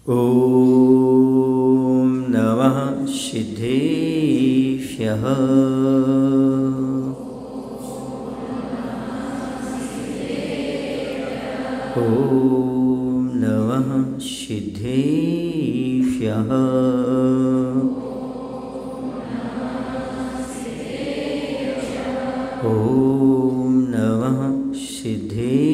ॐ नमः सिद्धेभ्यः। ॐ नमः सिद्धेभ्यः। ॐ नमः सिद्धेभ्यः।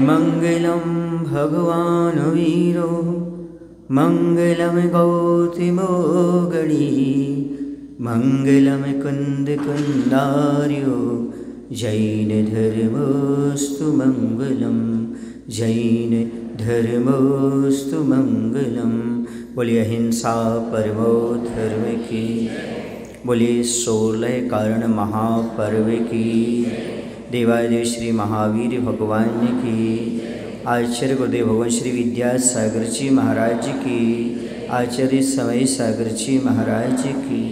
मंगलम भगवान वीरो मंगलम गौतमो गणी मंगलम कुंद कुंदार्यो जैन धर्मोस्तु मंगलम जैन धर्मोस्तु मंगलम। बोलिए अहिंसा परमो धर्म की, बोलिए 16 कारण महापर्व की, देवादेव श्री महावीर भगवान की, आचार्य गुरुदेव भगवान श्री विद्यासागर जी महाराज की, आचार्य समय सागर जी महाराज की।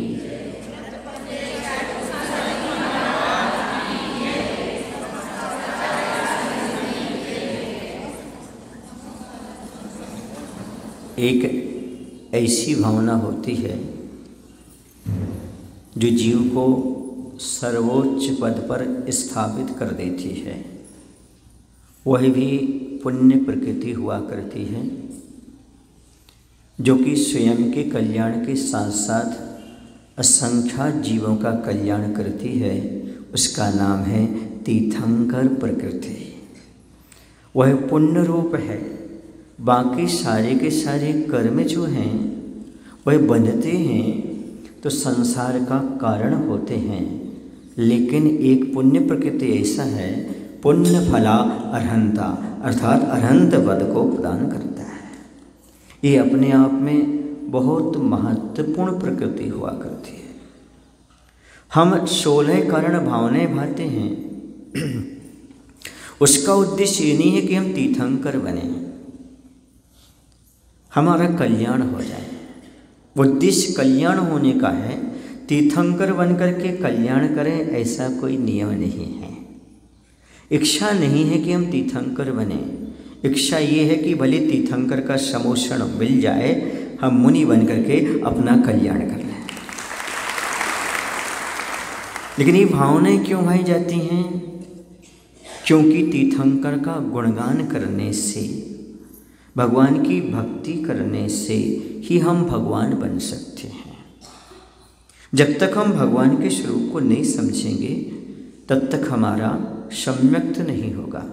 एक ऐसी भावना होती है जो जीव को सर्वोच्च पद पर स्थापित कर देती है, वह भी पुण्य प्रकृति हुआ करती है, जो कि स्वयं के कल्याण के साथ साथ असंख्य जीवों का कल्याण करती है। उसका नाम है तीर्थंकर प्रकृति। वह पुण्य रूप है। बाकी सारे के सारे कर्म जो हैं वह बनते हैं तो संसार का कारण होते हैं, लेकिन एक पुण्य प्रकृति ऐसा है, पुण्य फला अर्हंता, अर्थात अरहंत पद को प्रदान करता है। ये अपने आप में बहुत महत्वपूर्ण प्रकृति हुआ करती है। हम 16 कारण भावनाएं भाते हैं, उसका उद्देश्य ये नहीं है कि हम तीर्थंकर बने, हमारा कल्याण हो जाए। उद्देश्य कल्याण होने का है। तीर्थंकर बनकर के कल्याण करें ऐसा कोई नियम नहीं है। इच्छा नहीं है कि हम तीर्थंकर बने। इच्छा ये है कि भले तीर्थंकर का समोषण मिल जाए, हम मुनि बनकर के अपना कल्याण कर लें। लेकिन ये भावनाएं क्यों भाई जाती हैं? क्योंकि तीर्थंकर का गुणगान करने से, भगवान की भक्ति करने से ही हम भगवान बन सकते हैं। जब तक हम भगवान के स्वरूप को नहीं समझेंगे तब तक हमारा सम्यक्त नहीं होगा,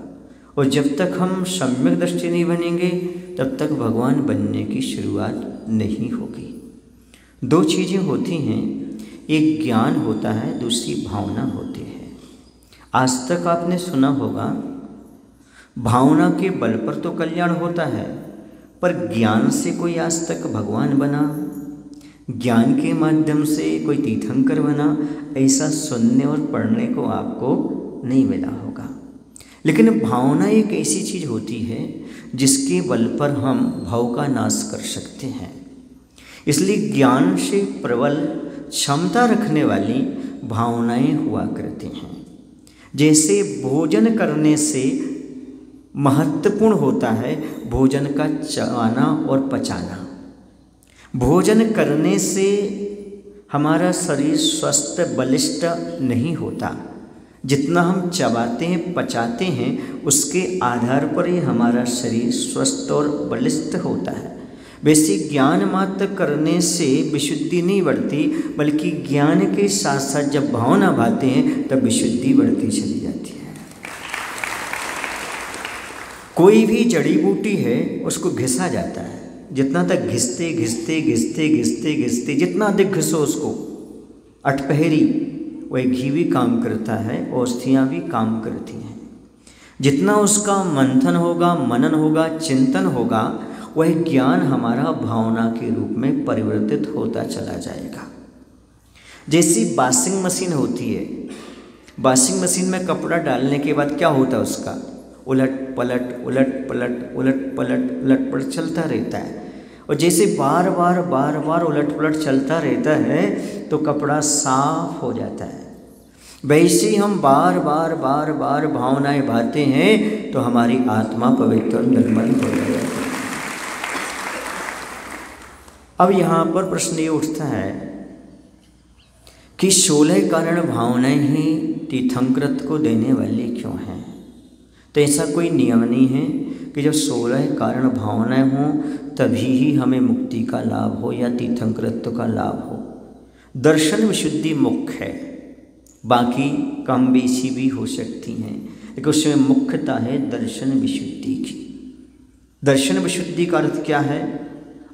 और जब तक हम सम्यक दृष्टि नहीं बनेंगे तब तक भगवान बनने की शुरुआत नहीं होगी। दो चीज़ें होती हैं, एक ज्ञान होता है, दूसरी भावना होती है। आज तक आपने सुना होगा भावना के बल पर तो कल्याण होता है, पर ज्ञान से कोई आज तक भगवान बना, ज्ञान के माध्यम से कोई तीर्थंकर बना, ऐसा सुनने और पढ़ने को आपको नहीं मिला होगा। लेकिन भावना एक ऐसी चीज़ होती है जिसके बल पर हम भाव का नाश कर सकते हैं। इसलिए ज्ञान से प्रबल क्षमता रखने वाली भावनाएं हुआ करती हैं। जैसे भोजन करने से महत्वपूर्ण होता है भोजन का चबाना और पचाना। भोजन करने से हमारा शरीर स्वस्थ बलिष्ठ नहीं होता, जितना हम चबाते हैं पचाते हैं उसके आधार पर ही हमारा शरीर स्वस्थ और बलिष्ठ होता है। वैसे ज्ञान मात्र करने से विशुद्धि नहीं बढ़ती, बल्कि ज्ञान के साथ साथ जब भावना भाते हैं तब विशुद्धि बढ़ती चली जाती है। कोई भी जड़ी बूटी है उसको घिसा जाता है, जितना तक घिसते घिसते घिसते घिसते घिसते जितना अधिक घिसो उसको अठपहरी, वह घी भी काम करता है, औषधियाँ भी काम करती हैं। जितना उसका मंथन होगा, मनन होगा, चिंतन होगा, वह ज्ञान हमारा भावना के रूप में परिवर्तित होता चला जाएगा। जैसी वॉशिंग मशीन होती है, वॉशिंग मशीन में कपड़ा डालने के बाद क्या होता है, उसका उलट पलट उलट पलट उलट पलट उलट पलट चलता रहता है। और जैसे बार बार उलट पलट चलता रहता है तो कपड़ा साफ हो जाता है। वैसे ही हम बार बार बार बार भावनाएं भाते हैं तो हमारी आत्मा पवित्र और निर्मल हो जाती है। अब यहाँ पर प्रश्न ये उठता है कि 16 कारण भावनाएं ही तीर्थंकरत्व को देने वाली क्यों हैं? तो ऐसा कोई नियम नहीं है कि जब 16 कारण भावनाएं हों तभी ही हमें मुक्ति का लाभ हो या तीर्थंकरत्व का लाभ हो। दर्शन विशुद्धि मुख्य है, बाकी कम बेसी भी हो सकती हैं, लेकिन उसमें मुख्यता है दर्शन विशुद्धि की। दर्शन विशुद्धि का अर्थ क्या है?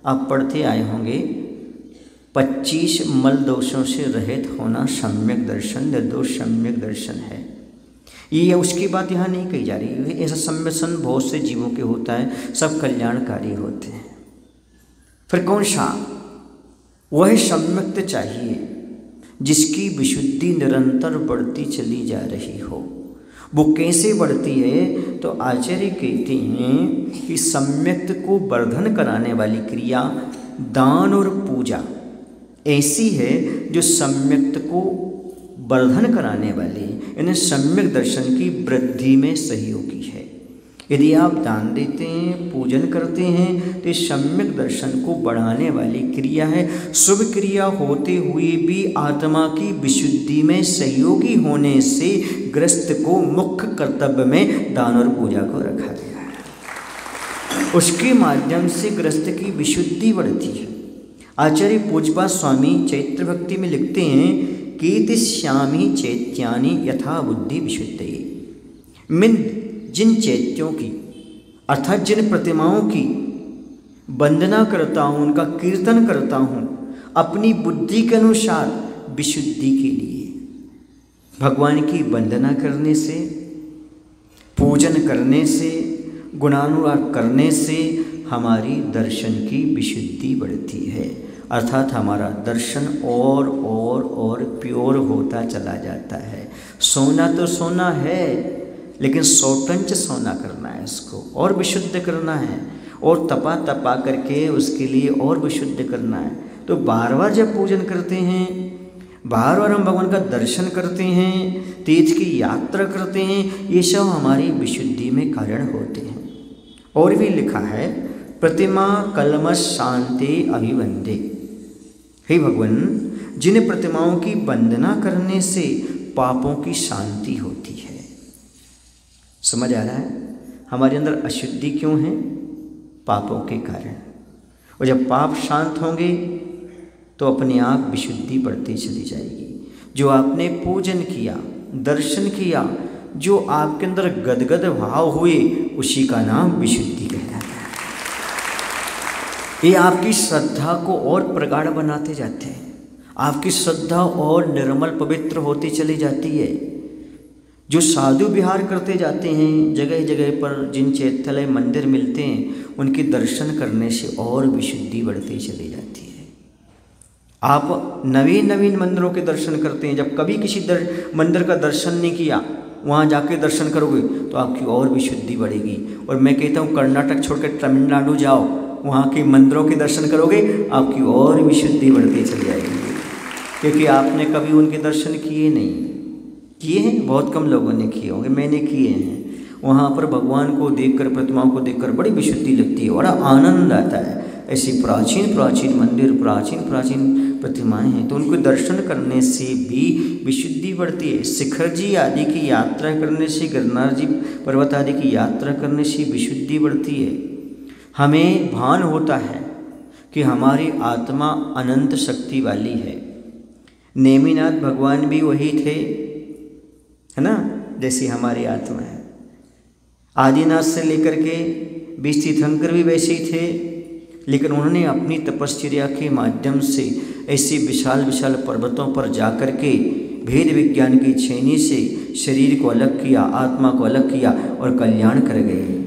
आप पढ़ते आए होंगे, 25 मल दोषों से रहित होना सम्यक दर्शन, निर्दोष सम्यक दर्शन है। ये उसकी बात यहाँ नहीं कही जा रही है। ऐसा सम्मिश्रण बहुत से जीवों के होता है, सब कल्याणकारी होते हैं। फिर कौन सा? वह सम्यक चाहिए जिसकी विशुद्धि निरंतर बढ़ती चली जा रही हो। वो कैसे बढ़ती है? तो आचार्य कहते हैं कि सम्यक्त को वर्धन कराने वाली क्रिया दान और पूजा ऐसी है जो सम्यक्त को वर्धन कराने वाली, यानी सम्यक दर्शन की वृद्धि में सहयोगी है। यदि आप दान देते हैं, पूजन करते हैं, तो सम्यक दर्शन को बढ़ाने वाली क्रिया है। शुभ क्रिया होते हुए भी आत्मा की विशुद्धि में सहयोगी होने से गृहस्थ को मुख्य कर्तव्य में दान और पूजा को रखा गया है। उसके माध्यम से गृहस्थ की विशुद्धि बढ़ती है। आचार्य पूज्यपाद स्वामी चैत्र भक्ति में लिखते हैं, कीर्तिश्यामि चैत्यानि यथा बुद्धि विशुद्धये। जिन चैत्यों की अर्थात जिन प्रतिमाओं की वंदना करता हूँ, उनका कीर्तन करता हूँ अपनी बुद्धि के अनुसार विशुद्धि के लिए। भगवान की वंदना करने से, पूजन करने से, गुणानुराग करने से हमारी दर्शन की विशुद्धि बढ़ती है, अर्थात हमारा दर्शन और प्योर होता चला जाता है। सोना तो सोना है, लेकिन सौटंच सोना करना है, इसको और विशुद्ध करना है, और तपा करके उसके लिए और विशुद्ध करना है। तो बार बार जब पूजन करते हैं, बार बार हम भगवान का दर्शन करते हैं, तीर्थ की यात्रा करते हैं, ये सब हमारी विशुद्धि में कारण होते हैं। और भी लिखा है, प्रतिमा कलमश शांति अभिवंदे। हे भगवान, जिन प्रतिमाओं की वंदना करने से पापों की शांति होती है। समझ आ रहा है? हमारे अंदर अशुद्धि क्यों है? पापों के कारण। और जब पाप शांत होंगे तो अपने आप विशुद्धि बढ़ती चली जाएगी। जो आपने पूजन किया, दर्शन किया, जो आपके अंदर गदगद भाव हुए, उसी का नाम विशुद्धि कहलाता है। ये आपकी श्रद्धा को और प्रगाढ़ बनाते जाते हैं। आपकी श्रद्धा और निर्मल पवित्र होती चली जाती है। जो साधु विहार करते जाते हैं, जगह जगह पर जिन चैत्यालय मंदिर मिलते हैं, उनके दर्शन करने से और विशुद्धि बढ़ती चली जाती है। आप नवीन नवीन मंदिरों के दर्शन करते हैं, जब कभी किसी मंदिर का दर्शन नहीं किया, वहाँ जाके दर्शन करोगे तो आपकी और विशुद्धि बढ़ेगी। और मैं कहता हूँ, कर्नाटक छोड़कर तमिलनाडु जाओ, वहाँ के मंदिरों के दर्शन करोगे, आपकी और विशुद्धि बढ़ती चली जाएगी, क्योंकि आपने कभी उनके दर्शन किए नहीं। किए हैं, बहुत कम लोगों ने किए होंगे, मैंने किए हैं। वहाँ पर भगवान को देखकर, प्रतिमाओं को देखकर बड़ी विशुद्धि लगती है, बड़ा आनंद आता है। ऐसी प्राचीन प्राचीन मंदिर, प्राचीन प्राचीन प्रतिमाएं हैं, तो उनको दर्शन करने से भी विशुद्धि बढ़ती है। शिखर जी आदि की यात्रा करने से, गिरनार जी पर्वत आदि की यात्रा करने से विशुद्धि बढ़ती है। हमें भान होता है कि हमारी आत्मा अनंत शक्ति वाली है। नेमिनाथ भगवान भी वही थे, है ना, जैसी हमारी आत्मा है। आदिनाथ से लेकर के 20 तीर्थंकर भी वैसे ही थे, लेकिन उन्होंने अपनी तपश्चर्या के माध्यम से ऐसे विशाल विशाल पर्वतों पर जाकर के भेद विज्ञान की छेनी से शरीर को अलग किया, आत्मा को अलग किया और कल्याण कर गए।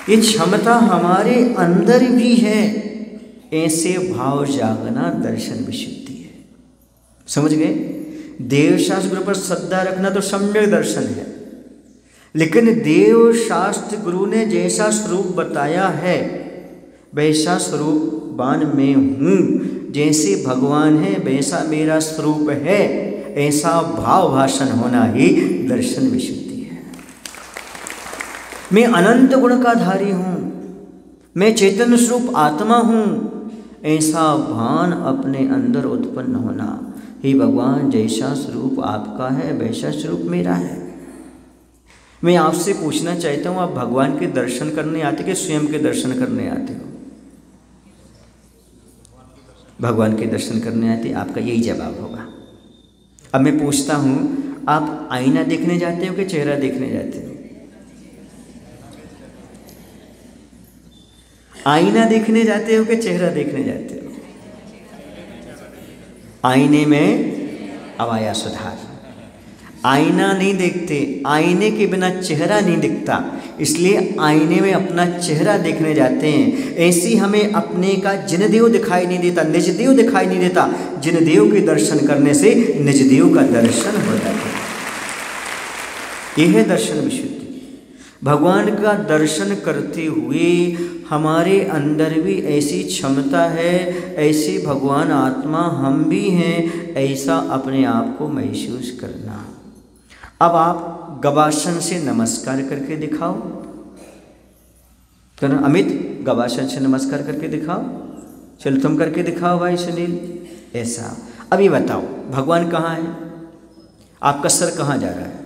ये क्षमता हमारे अंदर भी है। ऐसे भाव जागना दर्शन विशुद्धि है। समझ गए? देव शास्त्र पर श्रद्धा रखना तो सम्यक दर्शन है, लेकिन देव शास्त्र गुरु ने जैसा स्वरूप बताया है वैसा स्वरूपवान में हूँ, जैसे भगवान है वैसा मेरा स्वरूप है, ऐसा भाव भाषण होना ही दर्शन विशुद्धि है। मैं अनंत गुण का धारी हूँ, मैं चैतन्य स्वरूप आत्मा हूँ, ऐसा भान अपने अंदर उत्पन्न होना। हे भगवान, जैसा स्वरूप आपका है वैसा स्वरूप मेरा है। मैं आपसे पूछना चाहता हूँ, आप भगवान के दर्शन करने आते कि स्वयं के दर्शन करने आते हो? भगवान के दर्शन करने आते, आपका यही जवाब होगा। अब मैं पूछता हूँ, आप आईना देखने जाते हो कि चेहरा देखने जाते हो? आईना देखने जाते हो कि चेहरा देखने जाते हो? आईने में अब आया सुधार। आईना नहीं देखते, आईने के बिना चेहरा नहीं दिखता, इसलिए आईने में अपना चेहरा देखने जाते हैं। ऐसी हमें अपने का जिनदेव दिखाई नहीं देता, निजदेव दिखाई नहीं देता। जिनदेव के दर्शन करने से निजदेव का दर्शन हो जाता है। यह है दर्शन विशुद्धि। भगवान का दर्शन करते हुए हमारे अंदर भी ऐसी क्षमता है, ऐसी भगवान आत्मा हम भी हैं, ऐसा अपने आप को महसूस करना। अब आप गवासन से नमस्कार करके दिखाओ। तो अमित, गवासन से नमस्कार करके दिखाओ। चलो तुम करके दिखाओ भाई सुनील। ऐसा अभी बताओ, भगवान कहाँ है? आपका सर कहाँ जा रहा है?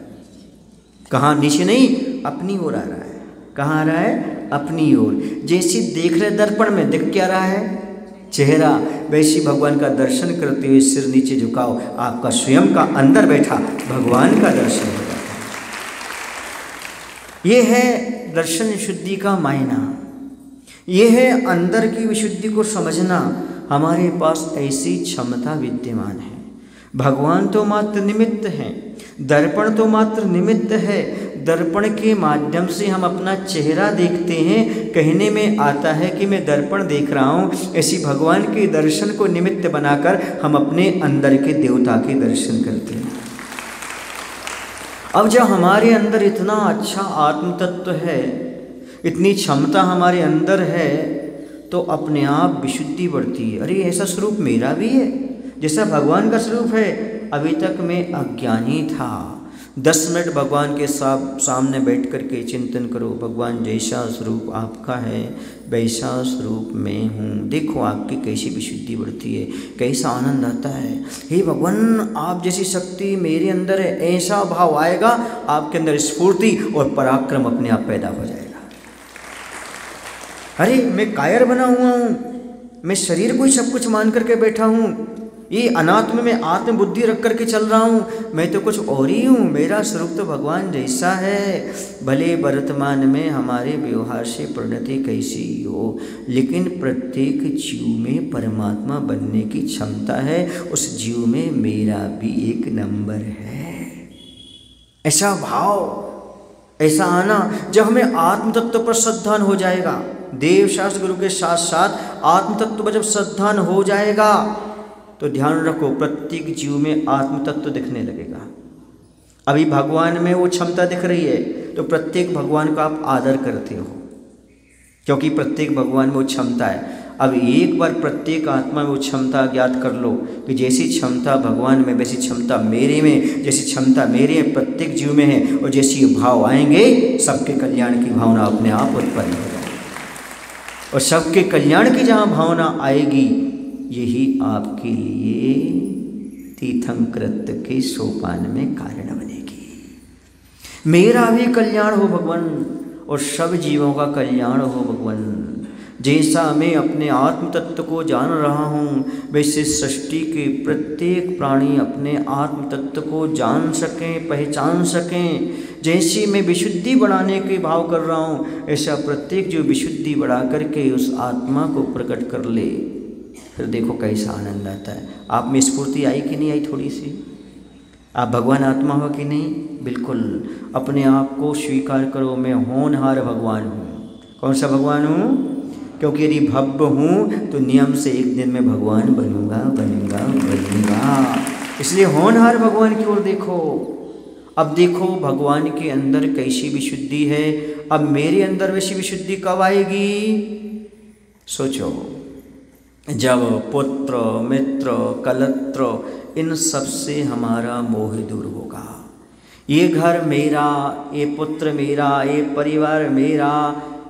कहाँ? नीचे नहीं, अपनी ओर आ रहा है। कहाँ आ रहा है? अपनी ओर। जैसे देख रहे दर्पण में, दिख क्या रहा है? चेहरा। वैसे भगवान का दर्शन करते हुए सिर नीचे झुकाओ, आपका स्वयं का अंदर बैठा भगवान का दर्शन हो जाता है। ये है दर्शन विशुद्धि का मायना। ये है अंदर की विशुद्धि को समझना। हमारे पास ऐसी क्षमता विद्यमान है। भगवान तो मात्र निमित्त हैं, दर्पण तो मात्र निमित्त है। दर्पण के माध्यम से हम अपना चेहरा देखते हैं। कहने में आता है कि मैं दर्पण देख रहा हूँ, ऐसी भगवान के दर्शन को निमित्त बनाकर हम अपने अंदर के देवता के दर्शन करते हैं। अब जब हमारे अंदर इतना अच्छा आत्म तत्व है, इतनी क्षमता हमारे अंदर है, तो अपने आप विशुद्धि बढ़ती है। अरे ऐसा स्वरूप मेरा भी है, जैसा भगवान का स्वरूप है। अभी तक मैं अज्ञानी था। 10 मिनट भगवान के सामने बैठ कर के चिंतन करो, भगवान जैसा स्वरूप आपका है वैसा स्वरूप मैं हूँ। देखो आपकी कैसी विशुद्धि बढ़ती है, कैसा आनंद आता है। हे भगवान, आप जैसी शक्ति मेरे अंदर है, ऐसा भाव आएगा, आपके अंदर स्फूर्ति और पराक्रम अपने आप पैदा हो जाएगा। अरे मैं कायर बना हुआ हूँ, मैं शरीर को ही सब कुछ मान करके बैठा हूँ, ये अनात्म में आत्म बुद्धि रख करके चल रहा हूँ, मैं तो कुछ और ही हूँ। मेरा स्वरूप तो भगवान जैसा है। भले वर्तमान में हमारे व्यवहार से परिणति कैसी हो, लेकिन प्रत्येक जीव में परमात्मा बनने की क्षमता है। उस जीव में मेरा भी एक नंबर है। ऐसा भाव, ऐसा आना, जब हमें आत्म तत्व पर श्रद्धान हो जाएगा, देव शास्त्र गुरु के साथ साथ आत्म तत्व पर जब श्रद्धान हो जाएगा, तो ध्यान रखो प्रत्येक जीव में आत्म तत्व दिखने लगेगा। अभी भगवान में वो क्षमता दिख रही है, तो प्रत्येक भगवान का आप आदर करते हो, क्योंकि प्रत्येक भगवान में वो क्षमता है। अब एक बार प्रत्येक आत्मा में वो क्षमता ज्ञात कर लो कि जैसी क्षमता भगवान में वैसी क्षमता मेरे में, जैसी क्षमता मेरे में प्रत्येक जीव में है, और जैसी भाव आएंगे सबके कल्याण की भावना अपने आप उत्पन्न हो जाएगी। और सबके कल्याण की जहाँ भावना आएगी, यही आपके लिए तीर्थंकृत के सोपान में कारण बनेगी। मेरा भी कल्याण हो भगवान, और सब जीवों का कल्याण हो भगवान। जैसा मैं अपने आत्म तत्व को जान रहा हूँ, वैसे सृष्टि के प्रत्येक प्राणी अपने आत्म तत्व को जान सकें, पहचान सकें। जैसे मैं विशुद्धि बढ़ाने के भाव कर रहा हूँ, ऐसा प्रत्येक जो विशुद्धि बढ़ा करके उस आत्मा को प्रकट कर ले, फिर देखो कैसा आनंद आता है। आप में स्फूर्ति आई कि नहीं आई? थोड़ी सी। आप भगवान आत्मा हो कि नहीं? बिल्कुल। अपने आप को स्वीकार करो, मैं होनहार भगवान हूँ। कौन सा भगवान हूँ? क्योंकि यदि भव्य हूँ तो नियम से एक दिन मैं भगवान बनूंगा। इसलिए होनहार भगवान की ओर देखो। अब देखो भगवान के अंदर कैसी विशुद्धि है, अब मेरे अंदर वैसी विशुद्धि कब आएगी? सोचो। जब पुत्र मित्र कलत्र इन सब से हमारा मोह दूर होगा, ये घर मेरा, ये पुत्र मेरा, ये परिवार मेरा,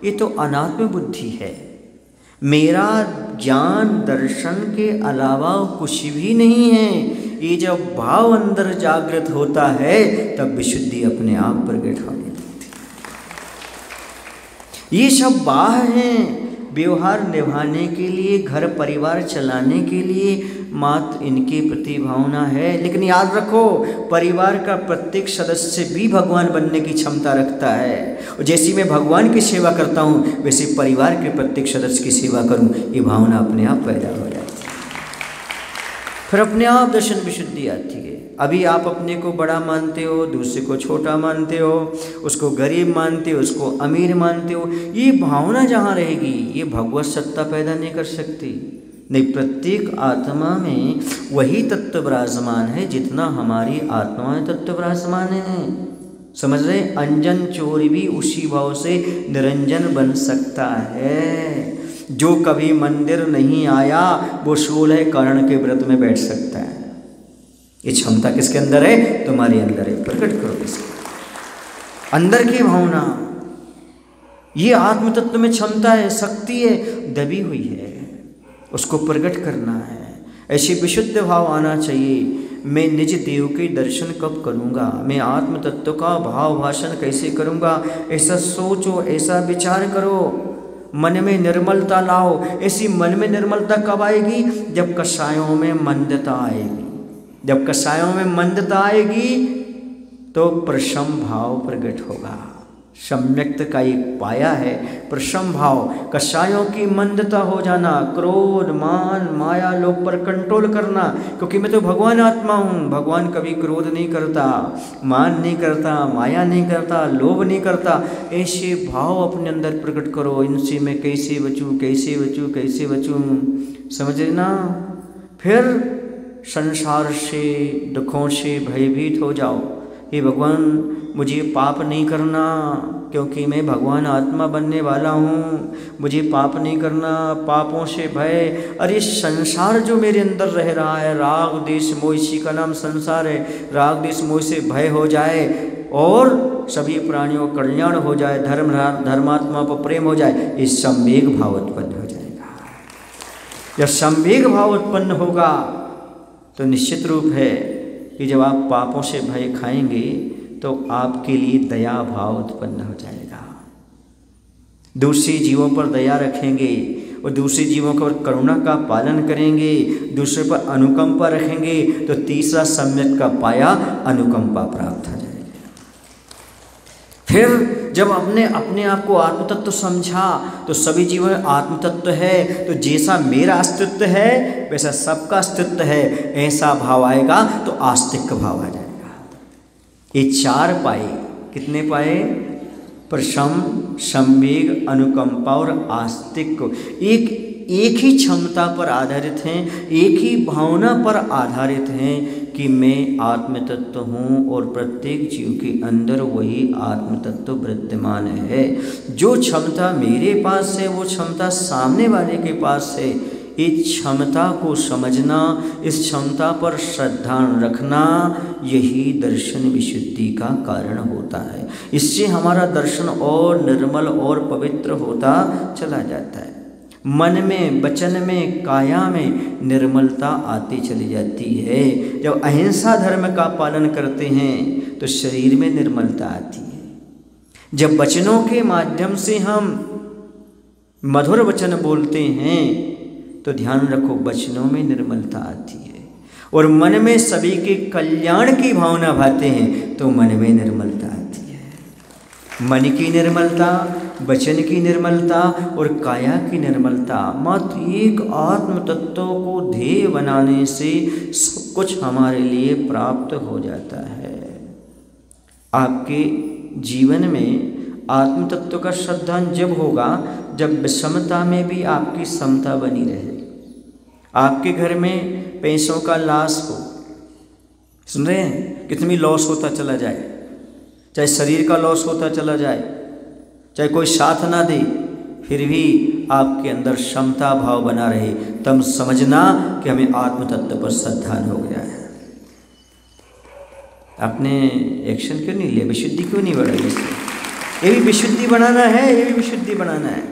ये तो अनात्म बुद्धि है। मेरा ज्ञान दर्शन के अलावा कुछ भी नहीं है। ये जब भाव अंदर जागृत होता है तब विशुद्धि अपने आप प्रकट होने लगती है। ये सब बाह्य हैं, व्यवहार निभाने के लिए, घर परिवार चलाने के लिए मात्र इनके प्रति भावना है। लेकिन याद रखो, परिवार का प्रत्येक सदस्य भी भगवान बनने की क्षमता रखता है। और जैसी मैं भगवान की सेवा करता हूँ वैसे परिवार के प्रत्येक सदस्य की सेवा करूँ, ये भावना अपने आप पैदा हो जाती है। फिर अपने आप दर्शन विशुद्धि आती है। अभी आप अपने को बड़ा मानते हो, दूसरे को छोटा मानते हो, उसको गरीब मानते हो, उसको अमीर मानते हो। ये भावना जहाँ रहेगी ये भगवत सत्ता पैदा नहीं कर सकती। नहीं, प्रत्येक आत्मा में वही तत्व विराजमान है जितना हमारी आत्मा में तत्व विराजमान है। समझ रहे? अंजन चोर भी उसी भाव से निरंजन बन सकता है। जो कभी मंदिर नहीं आया वो 16 कर्ण के व्रत में बैठ सकता है। ये क्षमता किसके अंदर है? तुम्हारे अंदर है। प्रकट करो इसके अंदर की भावना। ये आत्म तत्व में क्षमता है, शक्ति है, दबी हुई है, उसको प्रकट करना है। ऐसी विशुद्ध भाव आना चाहिए। मैं निज देव के दर्शन कब करूँगा, मैं आत्म तत्व का भाव भाषण कैसे करूँगा, ऐसा सोचो, ऐसा विचार करो, मन में निर्मलता लाओ। ऐसी मन में निर्मलता कब आएगी? जब कषायों में मंदता आएगी। जब कषायों में मंदता आएगी तो प्रशम भाव प्रकट होगा। सम्यक्त का एक पाया है प्रशम भाव। कषायों की मंदता हो जाना, क्रोध मान माया लोभ पर कंट्रोल करना। क्योंकि मैं तो भगवान आत्मा हूँ। भगवान कभी क्रोध नहीं करता, मान नहीं करता, माया नहीं करता, लोभ नहीं करता। ऐसे भाव अपने अंदर प्रकट करो। इनसे मैं कैसे बचूँ, कैसे बचूँ, कैसे बचूँ, समझे ना? फिर संसार से, दुखों से भयभीत हो जाओ। हे भगवान, मुझे पाप नहीं करना क्योंकि मैं भगवान आत्मा बनने वाला हूँ। मुझे पाप नहीं करना, पापों से भय। अरे संसार जो मेरे अंदर रह रहा है, राग देश मोह, इसी का नाम संसार है। राग देश मोह से भय हो जाए और सभी प्राणियों का कल्याण हो जाए, धर्मात्मा पर प्रेम हो जाए, इस संवेग भाव उत्पन्न हो जाएगा। जब संवेग भाव उत्पन्न होगा तो निश्चित रूप है कि जब आप पापों से भय खाएंगे तो आपके लिए दया भाव उत्पन्न हो जाएगा। दूसरे जीवों पर दया रखेंगे और दूसरे जीवों पर करुणा का पालन करेंगे, दूसरे पर अनुकंपा रखेंगे तो तीसरा सम्यक का पाया अनुकंपा प्राप्त हो जाएगा। फिर जब अपने आप को आत्मतत्व समझा तो सभी जीवन में आत्मतत्व है, तो जैसा मेरा अस्तित्व है वैसा सबका अस्तित्व है, ऐसा भाव आएगा तो आस्तिक भाव आ जाएगा। ये 4 पाए, कितने पाए? प्रशम, संवेग, अनुकंपा और आस्तिक। एक ही क्षमता पर आधारित हैं, एक ही भावना पर आधारित हैं कि मैं आत्मतत्व हूँ और प्रत्येक जीव के अंदर वही आत्मतत्व विद्यमान है। जो क्षमता मेरे पास है वो क्षमता सामने वाले के पास है। इस क्षमता को समझना, इस क्षमता पर श्रद्धा रखना, यही दर्शन विशुद्धि का कारण होता है। इससे हमारा दर्शन और निर्मल और पवित्र होता चला जाता है। मन में, वचन में, काया में निर्मलता आती चली जाती है। जब अहिंसा धर्म का पालन करते हैं तो शरीर में निर्मलता आती है। जब वचनों के माध्यम से हम मधुर वचन बोलते हैं तो ध्यान रखो वचनों में निर्मलता आती है। और मन में सभी के कल्याण की भावना भाते हैं तो मन में निर्मलता आती है। मन की निर्मलता, वचन की निर्मलता और काया की निर्मलता, मात्र एक आत्म तत्व को ध्येय बनाने से सब कुछ हमारे लिए प्राप्त हो जाता है। आपके जीवन में आत्म तत्व का श्रद्धा जब होगा जब विषमता में भी आपकी समता बनी रहे। आपके घर में पैसों का लॉस हो, सुन रहे हैं, कितनी लॉस होता चला जाए, चाहे शरीर का लॉस होता चला जाए, चाहे कोई साथ ना दे, फिर भी आपके अंदर क्षमता भाव बना रहे, तब समझना कि हमें आत्म तत्व पर श्रद्धा हो गया है। आपने एक्शन क्यों नहीं लिया? विशुद्धि क्यों नहीं बढ़ाई? इससे ये भी विशुद्धि बनाना है, ये भी विशुद्धि बनाना है।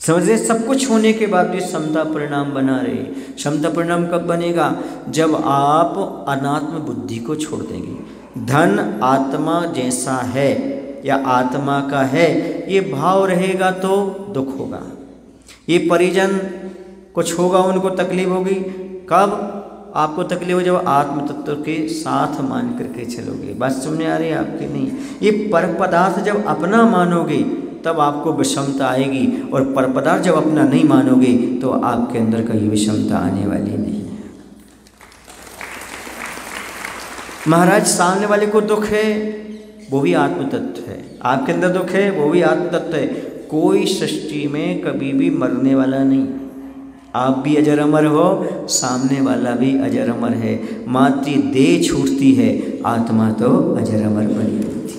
समझे? सब कुछ होने के बाद भी समता परिणाम बना रहे। समता परिणाम कब बनेगा? जब आप अनात्म बुद्धि को छोड़ देंगे। धन आत्मा जैसा है या आत्मा का है ये भाव रहेगा तो दुख होगा। ये परिजन कुछ होगा, उनको तकलीफ होगी। कब आपको तकलीफ हो? जब आत्म तत्व के साथ मान करके चलोगे। बात सुनने आ रही है आपकी? नहीं, ये पर पदार्थ जब अपना मानोगे तब आपको विषमता आएगी, और पर पदार्थ जब अपना नहीं मानोगे तो आपके अंदर कहीं विषमता आने वाली नहीं है। महाराज, सामने वाले को दुख है, वो भी आत्म तत्व है। आपके अंदर दुख है, वो भी आत्म तत्व है। कोई सृष्टि में कभी भी मरने वाला नहीं। आप भी अजर अमर हो, सामने वाला भी अजर अमर है। मात्र देह छूटती है, आत्मा तो अजर अमर बनी रहती है।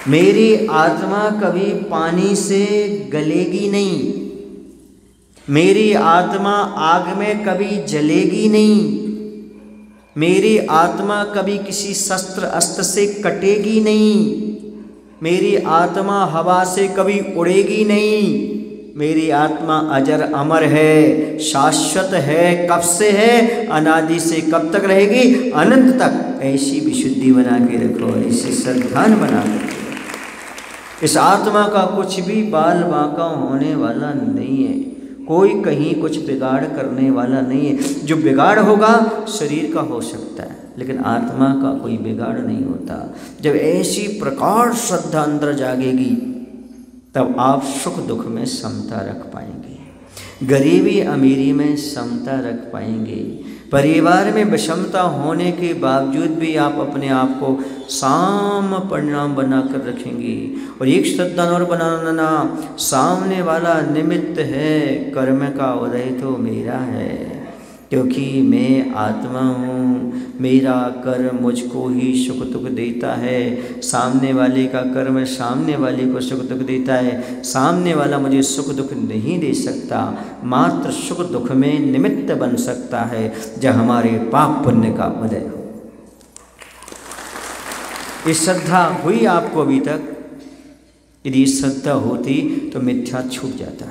मेरी आत्मा कभी पानी से गलेगी नहीं। मेरी आत्मा आग में कभी जलेगी नहीं। मेरी आत्मा कभी किसी शस्त्र अस्त्र से कटेगी नहीं। मेरी आत्मा हवा से कभी उड़ेगी नहीं। मेरी आत्मा अजर अमर है, शाश्वत है। कब से है? अनादि से। कब तक रहेगी? अनंत तक। ऐसी विशुद्धि बना के रखो, ऐसी श्रद्धान बना के रखो। इस आत्मा का कुछ भी बाल बांका होने वाला नहीं है। कोई कहीं कुछ बिगाड़ करने वाला नहीं है। जो बिगाड़ होगा शरीर का हो सकता है, लेकिन आत्मा का कोई बिगाड़ नहीं होता। जब ऐसी प्रकार श्रद्धा अंदर जागेगी तब आप सुख दुख में समता रख पाएंगे, गरीबी अमीरी में समता रख पाएंगे। परिवार में विषमता होने के बावजूद भी आप अपने आप को साम परिणाम बनाकर रखेंगे। और एक श्रद्धा और बनाना, सामने वाला निमित्त है, कर्म का उदय तो मेरा है, क्योंकि मैं आत्मा हूँ। मेरा कर्म मुझको ही सुख दुख देता है। सामने वाले का कर्म सामने वाले को सुख दुख देता है। सामने वाला मुझे सुख दुख नहीं दे सकता, मात्र सुख दुख में निमित्त बन सकता है जब हमारे पाप पुण्य का उदय हो। ये श्रद्धा हुई आपको अभी तक? यदि श्रद्धा होती तो मिथ्या छूट जाता।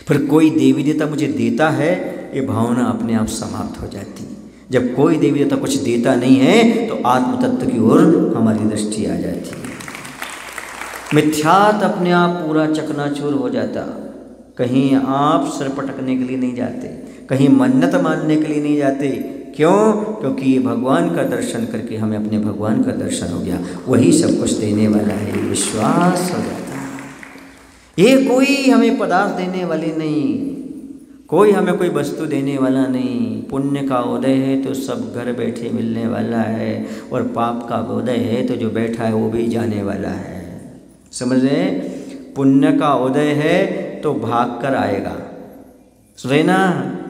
फिर कोई देवी देवता मुझे देता है, ये भावना अपने आप समाप्त हो जाती। जब कोई देवी देवता कुछ देता नहीं है तो आत्म तत्व की ओर हमारी दृष्टि आ जाती है। मिथ्यात अपने आप पूरा चकनाचूर हो जाता। कहीं आप सिर पटकने के लिए नहीं जाते, कहीं मन्नत मानने के लिए नहीं जाते। क्यों? क्योंकि ये भगवान का दर्शन करके हमें अपने भगवान का दर्शन हो गया, वही सब कुछ देने वाला है, ये विश्वास हो जाता है। ये कोई हमें पदार्थ देने वाले नहीं, कोई हमें कोई वस्तु देने वाला नहीं। पुण्य का उदय है तो सब घर बैठे मिलने वाला है, और पाप का उदय है तो जो बैठा है वो भी जाने वाला है। समझ रहे? पुण्य का उदय है तो भाग कर आएगा। सुने ना?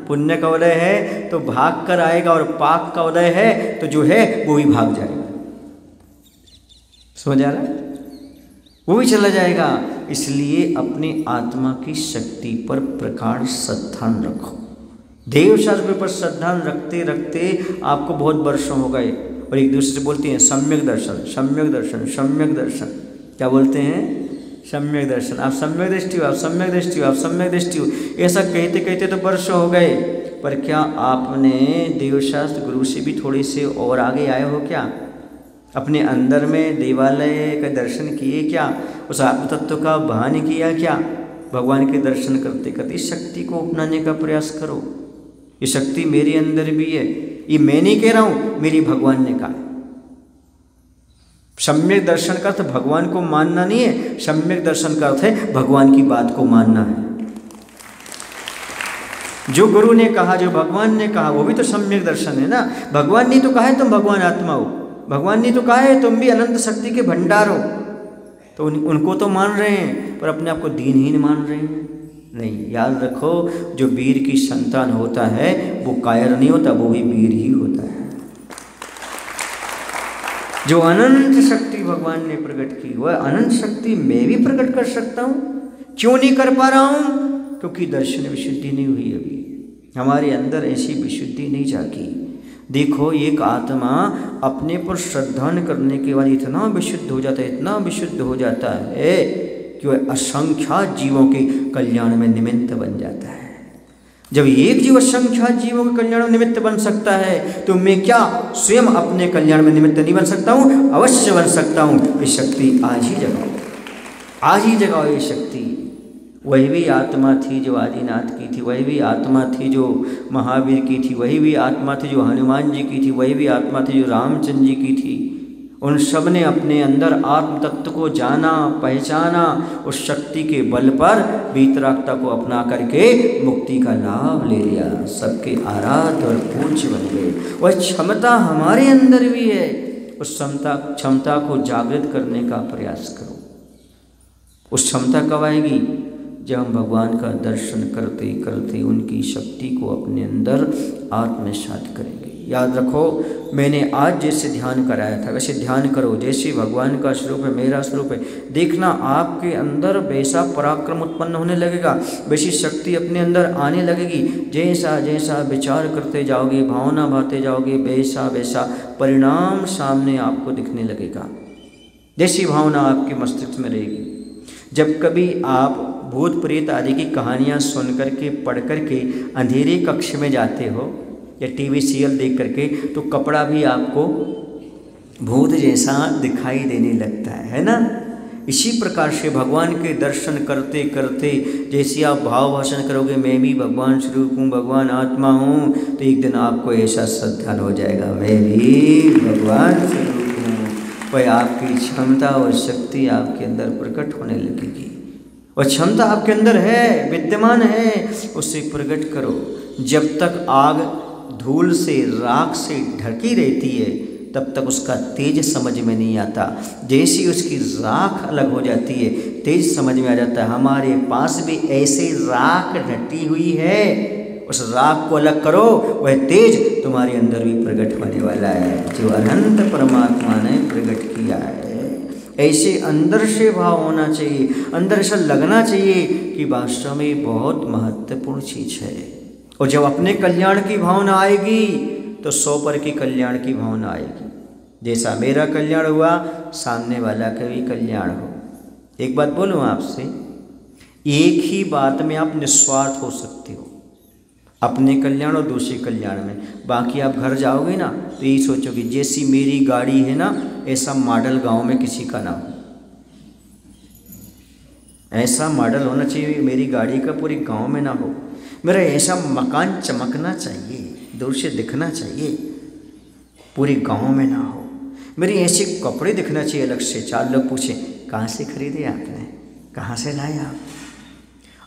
पुण्य का उदय है तो भाग कर आएगा, और पाप का उदय है तो जो है वो भी भाग जाएगा। समझ आ रहा है? वो भी चला जाएगा। इसलिए अपनी आत्मा की शक्ति पर प्रगाढ़ श्रद्धा रखो। देवशास्त्र पर श्रद्धा रखते रखते आपको बहुत वर्षों हो गए, और एक दूसरे से बोलते हैं सम्यक दर्शन, सम्यक दर्शन, सम्यक दर्शन। क्या बोलते हैं? सम्यक दर्शन। आप सम्यक दृष्टि हो, आप सम्यक दृष्टि हो, आप सम्यक दृष्टि हो। ऐसा कहते कहते तो वर्षों हो गए, पर क्या आपने देवशास्त्र गुरु से भी थोड़े से और आगे आए हो? क्या अपने अंदर में देवालय का दर्शन किए? क्या उस आत्म तत्व का भान किया? क्या भगवान के दर्शन करते करते इस शक्ति को अपनाने का प्रयास करो। ये शक्ति मेरे अंदर भी है, ये मैं नहीं कह रहा हूँ, मेरी भगवान ने कहा। सम्यक दर्शन का अर्थ भगवान को मानना नहीं है, सम्यक दर्शन का अर्थ है भगवान की बात को मानना है। जो गुरु ने कहा, जो भगवान ने कहा, वो भी तो सम्यक दर्शन है ना। भगवान ने तो कहा है तुम भगवान आत्मा हो, भगवान ने तो कहा है तुम भी अनंत शक्ति के भंडार हो, तो उनको तो मान रहे हैं, पर अपने आप को दीनहीन मान रहे हैं। नहीं, याद रखो, जो वीर की संतान होता है वो कायर नहीं होता, वो भी वीर ही होता है। जो अनंत शक्ति भगवान ने प्रकट की वह अनंत शक्ति मैं भी प्रकट कर सकता हूँ। क्यों नहीं कर पा रहा हूँ? क्योंकि दर्शन विशुद्धि नहीं हुई अभी, हमारे अंदर ऐसी विशुद्धि नहीं जागी। देखो, एक आत्मा अपने पर श्रद्धा करने के बाद इतना विशुद्ध हो जाता है, इतना विशुद्ध हो जाता है कि वह असंख्यात जीवों के कल्याण में निमित्त बन जाता है। जब एक जीव असंख्यात जीवों के कल्याण में निमित्त बन सकता है तो मैं क्या स्वयं अपने कल्याण में निमित्त नहीं बन सकता हूँ? अवश्य बन सकता हूँ। ये शक्ति आज ही जगाओ, आज ही जगाओ ये शक्ति। वही भी आत्मा थी जो आदिनाथ की थी, वही भी आत्मा थी जो महावीर की थी, वही भी आत्मा थी जो हनुमान जी की थी, वही भी आत्मा थी जो रामचंद्र जी की थी। उन सब ने अपने अंदर आत्म तत्व को जाना, पहचाना, उस शक्ति के बल पर वीतरागता को अपना करके मुक्ति का लाभ ले लिया, सबके आराध्य और पूज्य बन गए। वह क्षमता हमारे अंदर भी है, उस क्षमता को जागृत करने का प्रयास करो। उस क्षमता कब आएगी? जब हम भगवान का दर्शन करते करते उनकी शक्ति को अपने अंदर आत्मसात करेंगे। याद रखो, मैंने आज जैसे ध्यान कराया था वैसे ध्यान करो, जैसे भगवान का स्वरूप है, मेरा स्वरूप है। देखना आपके अंदर वैसा पराक्रम उत्पन्न होने लगेगा, वैसी शक्ति अपने अंदर आने लगेगी। जैसा जैसा विचार करते जाओगे, भावना भाते जाओगे, वैसा वैसा परिणाम सामने आपको दिखने लगेगा। जैसी भावना आपके मस्तिष्क में रहेगी। जब कभी आप भूत प्रेत आदि की कहानियाँ सुन करके पढ़ करके अंधेरे कक्ष में जाते हो या टीवी सीरियल देख करके, तो कपड़ा भी आपको भूत जैसा दिखाई देने लगता है ना। इसी प्रकार से भगवान के दर्शन करते करते जैसे आप भाव भाषण करोगे, मैं भी भगवान स्वरूप हूँ, भगवान आत्मा हूँ, तो एक दिन आपको ऐसा श्रद्धान हो जाएगा, मैं भी भगवान स्वरूप हूँ। वह आपकी क्षमता और शक्ति आपके अंदर प्रकट होने लगेगी। वह क्षमता आपके अंदर है, विद्यमान है, उसे प्रकट करो। जब तक आग धूल से, राख से ढकी रहती है तब तक उसका तेज समझ में नहीं आता। जैसी उसकी राख अलग हो जाती है तेज समझ में आ जाता है। हमारे पास भी ऐसे राख ढटी हुई है, उस राख को अलग करो, वह तेज तुम्हारे अंदर भी प्रकट होने वाला है जो अनंत परमात्मा ने प्रकट किया है। ऐसे अंदर से भाव होना चाहिए, अंदर से लगना चाहिए कि वास्तव में बहुत महत्वपूर्ण चीज़ है। और जब अपने कल्याण की भावना आएगी तो 100 पर की कल्याण की भावना आएगी। जैसा मेरा कल्याण हुआ, सामने वाला का भी कल्याण हो। एक बात बोलूँ आपसे, एक ही बात में आप निस्वार्थ हो सकते हो, अपने कल्याण और दूसरे कल्याण में। बाकी आप घर जाओगे ना तो यही सोचोगे जैसी मेरी गाड़ी है ना, ऐसा मॉडल गांव में किसी का ना हो। ऐसा मॉडल होना चाहिए मेरी गाड़ी का, पूरी गांव में ना हो। मेरा ऐसा मकान चमकना चाहिए, दूर से दिखना चाहिए, पूरी गांव में ना हो। मेरे ऐसे कपड़े दिखना चाहिए अलग से, 4 लोग पूछें कहाँ से खरीदे आपने, कहाँ से लाए आप।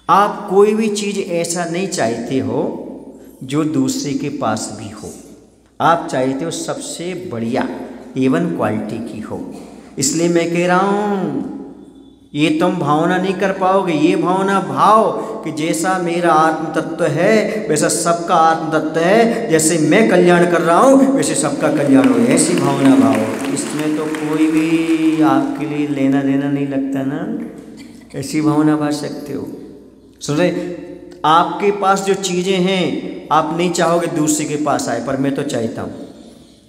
आप कोई भी चीज़ ऐसा नहीं चाहते हो जो दूसरे के पास भी हो। आप चाहते हो सबसे बढ़िया A1 क्वालिटी की हो। इसलिए मैं कह रहा हूँ ये तुम भावना नहीं कर पाओगे। ये भावना भाव कि जैसा मेरा आत्म तत्व है वैसा सबका आत्म तत्व है, जैसे मैं कल्याण कर रहा हूँ वैसे सबका कल्याण हो, ऐसी भावना भाव। इसमें तो कोई भी आपके लिए लेना देना नहीं लगता ना, ऐसी भावना भा सकते हो। सुन रहे, आपके पास जो चीज़ें हैं आप नहीं चाहोगे दूसरे के पास आए, पर मैं तो चाहता हूँ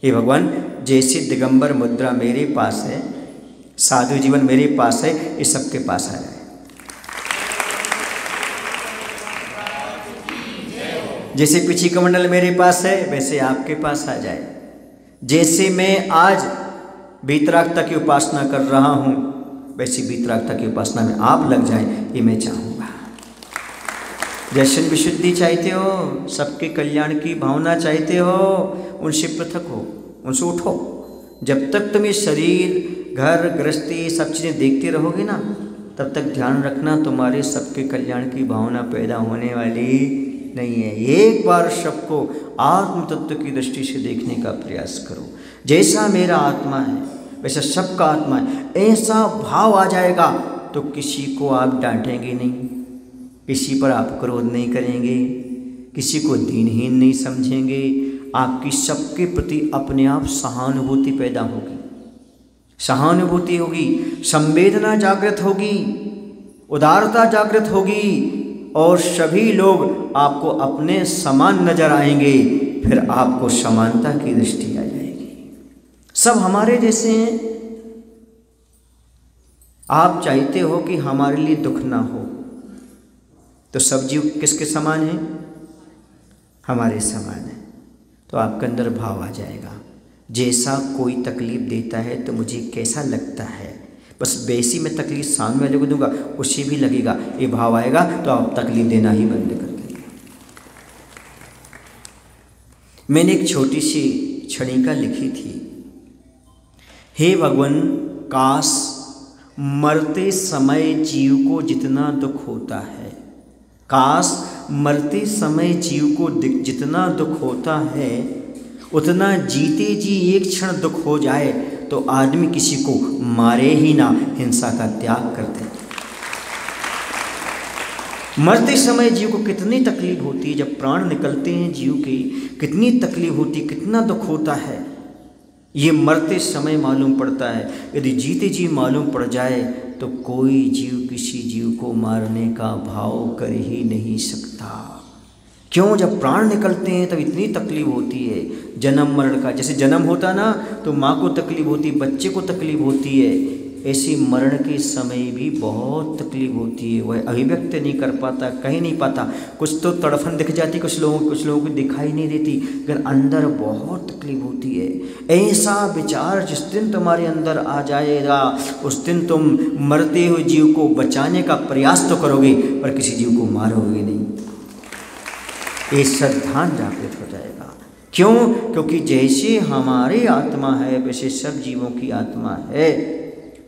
ये भगवान जैसी दिगंबर मुद्रा मेरे पास है, साधु जीवन मेरे पास है, ये सबके पास आ जाए। जैसे पीछे कमंडल मेरे पास है वैसे आपके पास आ जाए। जैसे मैं आज वीतरागता की उपासना कर रहा हूँ वैसी वीतरागता की उपासना में आप लग जाए, ये मैं चाहूँगा। दर्शन विशुद्धि चाहते हो, सबके कल्याण की भावना चाहते हो, उनसे पृथक हो, उनसे उठो। जब तक तुम ये शरीर, घर, गृहस्थी सब चीज़ें देखते रहोगे ना, तब तक ध्यान रखना तुम्हारे सबके कल्याण की भावना पैदा होने वाली नहीं है। एक बार सबको आत्म तत्व की दृष्टि से देखने का प्रयास करो। जैसा मेरा आत्मा है वैसा सबका आत्मा है, ऐसा भाव आ जाएगा तो किसी को आप डांटेंगे नहीं, किसी पर आप क्रोध नहीं करेंगे, किसी को दीनहीन नहीं समझेंगे। आपकी सबके प्रति अपने आप सहानुभूति पैदा होगी। सहानुभूति होगी, संवेदना जागृत होगी, उदारता जागृत होगी और सभी लोग आपको अपने समान नजर आएंगे। फिर आपको समानता की दृष्टि आ जाएगी। सब हमारे जैसे हैं। आप चाहते हो कि हमारे लिए दुख ना हो, तो सब जीव किसके समान हैं? हमारे समान है। तो आपके अंदर भाव आ जाएगा, जैसा कोई तकलीफ देता है तो मुझे कैसा लगता है, बस वैसी मैं तकलीफ सामने वाले को दूंगा, उसे भी लगेगा। ये भाव आएगा तो आप तकलीफ देना ही बंद कर देंगे। मैंने एक छोटी सी क्षणिका लिखी थी, हे भगवान, काश मरते समय जीव को जितना दुख होता है, काश मरते समय जीव को जितना दुख होता है, उतना जीते जी एक क्षण दुख हो जाए तो आदमी किसी को मारे ही ना, हिंसा का त्याग कर दे। मरते समय जीव को कितनी तकलीफ होती है, जब प्राण निकलते हैं जीव के, कितनी तकलीफ होती, कितना दुख होता है, ये मरते समय मालूम पड़ता है। यदि जीते जी मालूम पड़ जाए तो कोई जीव किसी जीव को मारने का भाव कर ही नहीं सकता। क्यों? जब प्राण निकलते हैं तब इतनी तकलीफ होती है, जन्म मरण का। जैसे जन्म होता ना तो माँ को तकलीफ होती, बच्चे को तकलीफ होती है, ऐसी मरण के समय भी बहुत तकलीफ होती है। वह अभिव्यक्त नहीं कर पाता, कहीं नहीं पाता। कुछ तो तड़फन दिख जाती कुछ लोगों को दिखाई नहीं देती, लेकिन अंदर बहुत तकलीफ होती है। ऐसा विचार जिस दिन तुम्हारे अंदर आ जाएगा, उस दिन तुम मरते हुए जीव को बचाने का प्रयास तो करोगे, पर किसी जीव को मारोगे नहीं। ये श्रद्धान जागृत हो जाएगा। क्यों? क्योंकि जैसे हमारी आत्मा है वैसे सब जीवों की आत्मा है।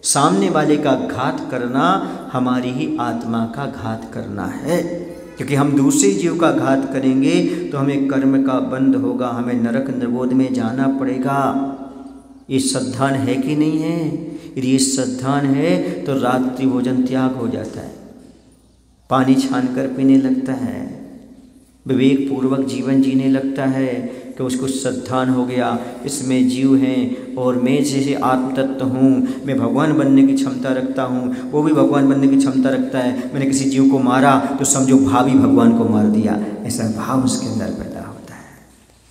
सामने वाले का घात करना हमारी ही आत्मा का घात करना है, क्योंकि हम दूसरे जीव का घात करेंगे तो हमें कर्म का बंध होगा, हमें नरक नरगोद में जाना पड़ेगा। ये श्रद्धान है कि नहीं है? यदि ये श्रद्धान है तो रात्रि भोजन त्याग हो जाता है, पानी छान कर पीने लगता है, विवेक पूर्वक जीवन जीने लगता है कि उसको श्रद्धान हो गया, इसमें जीव हैं और मैं जैसे आत्म तत्व हूँ, मैं भगवान बनने की क्षमता रखता हूँ, वो भी भगवान बनने की क्षमता रखता है। मैंने किसी जीव को मारा तो समझो भावी भगवान को मार दिया, ऐसा भाव उसके अंदर पैदा होता है।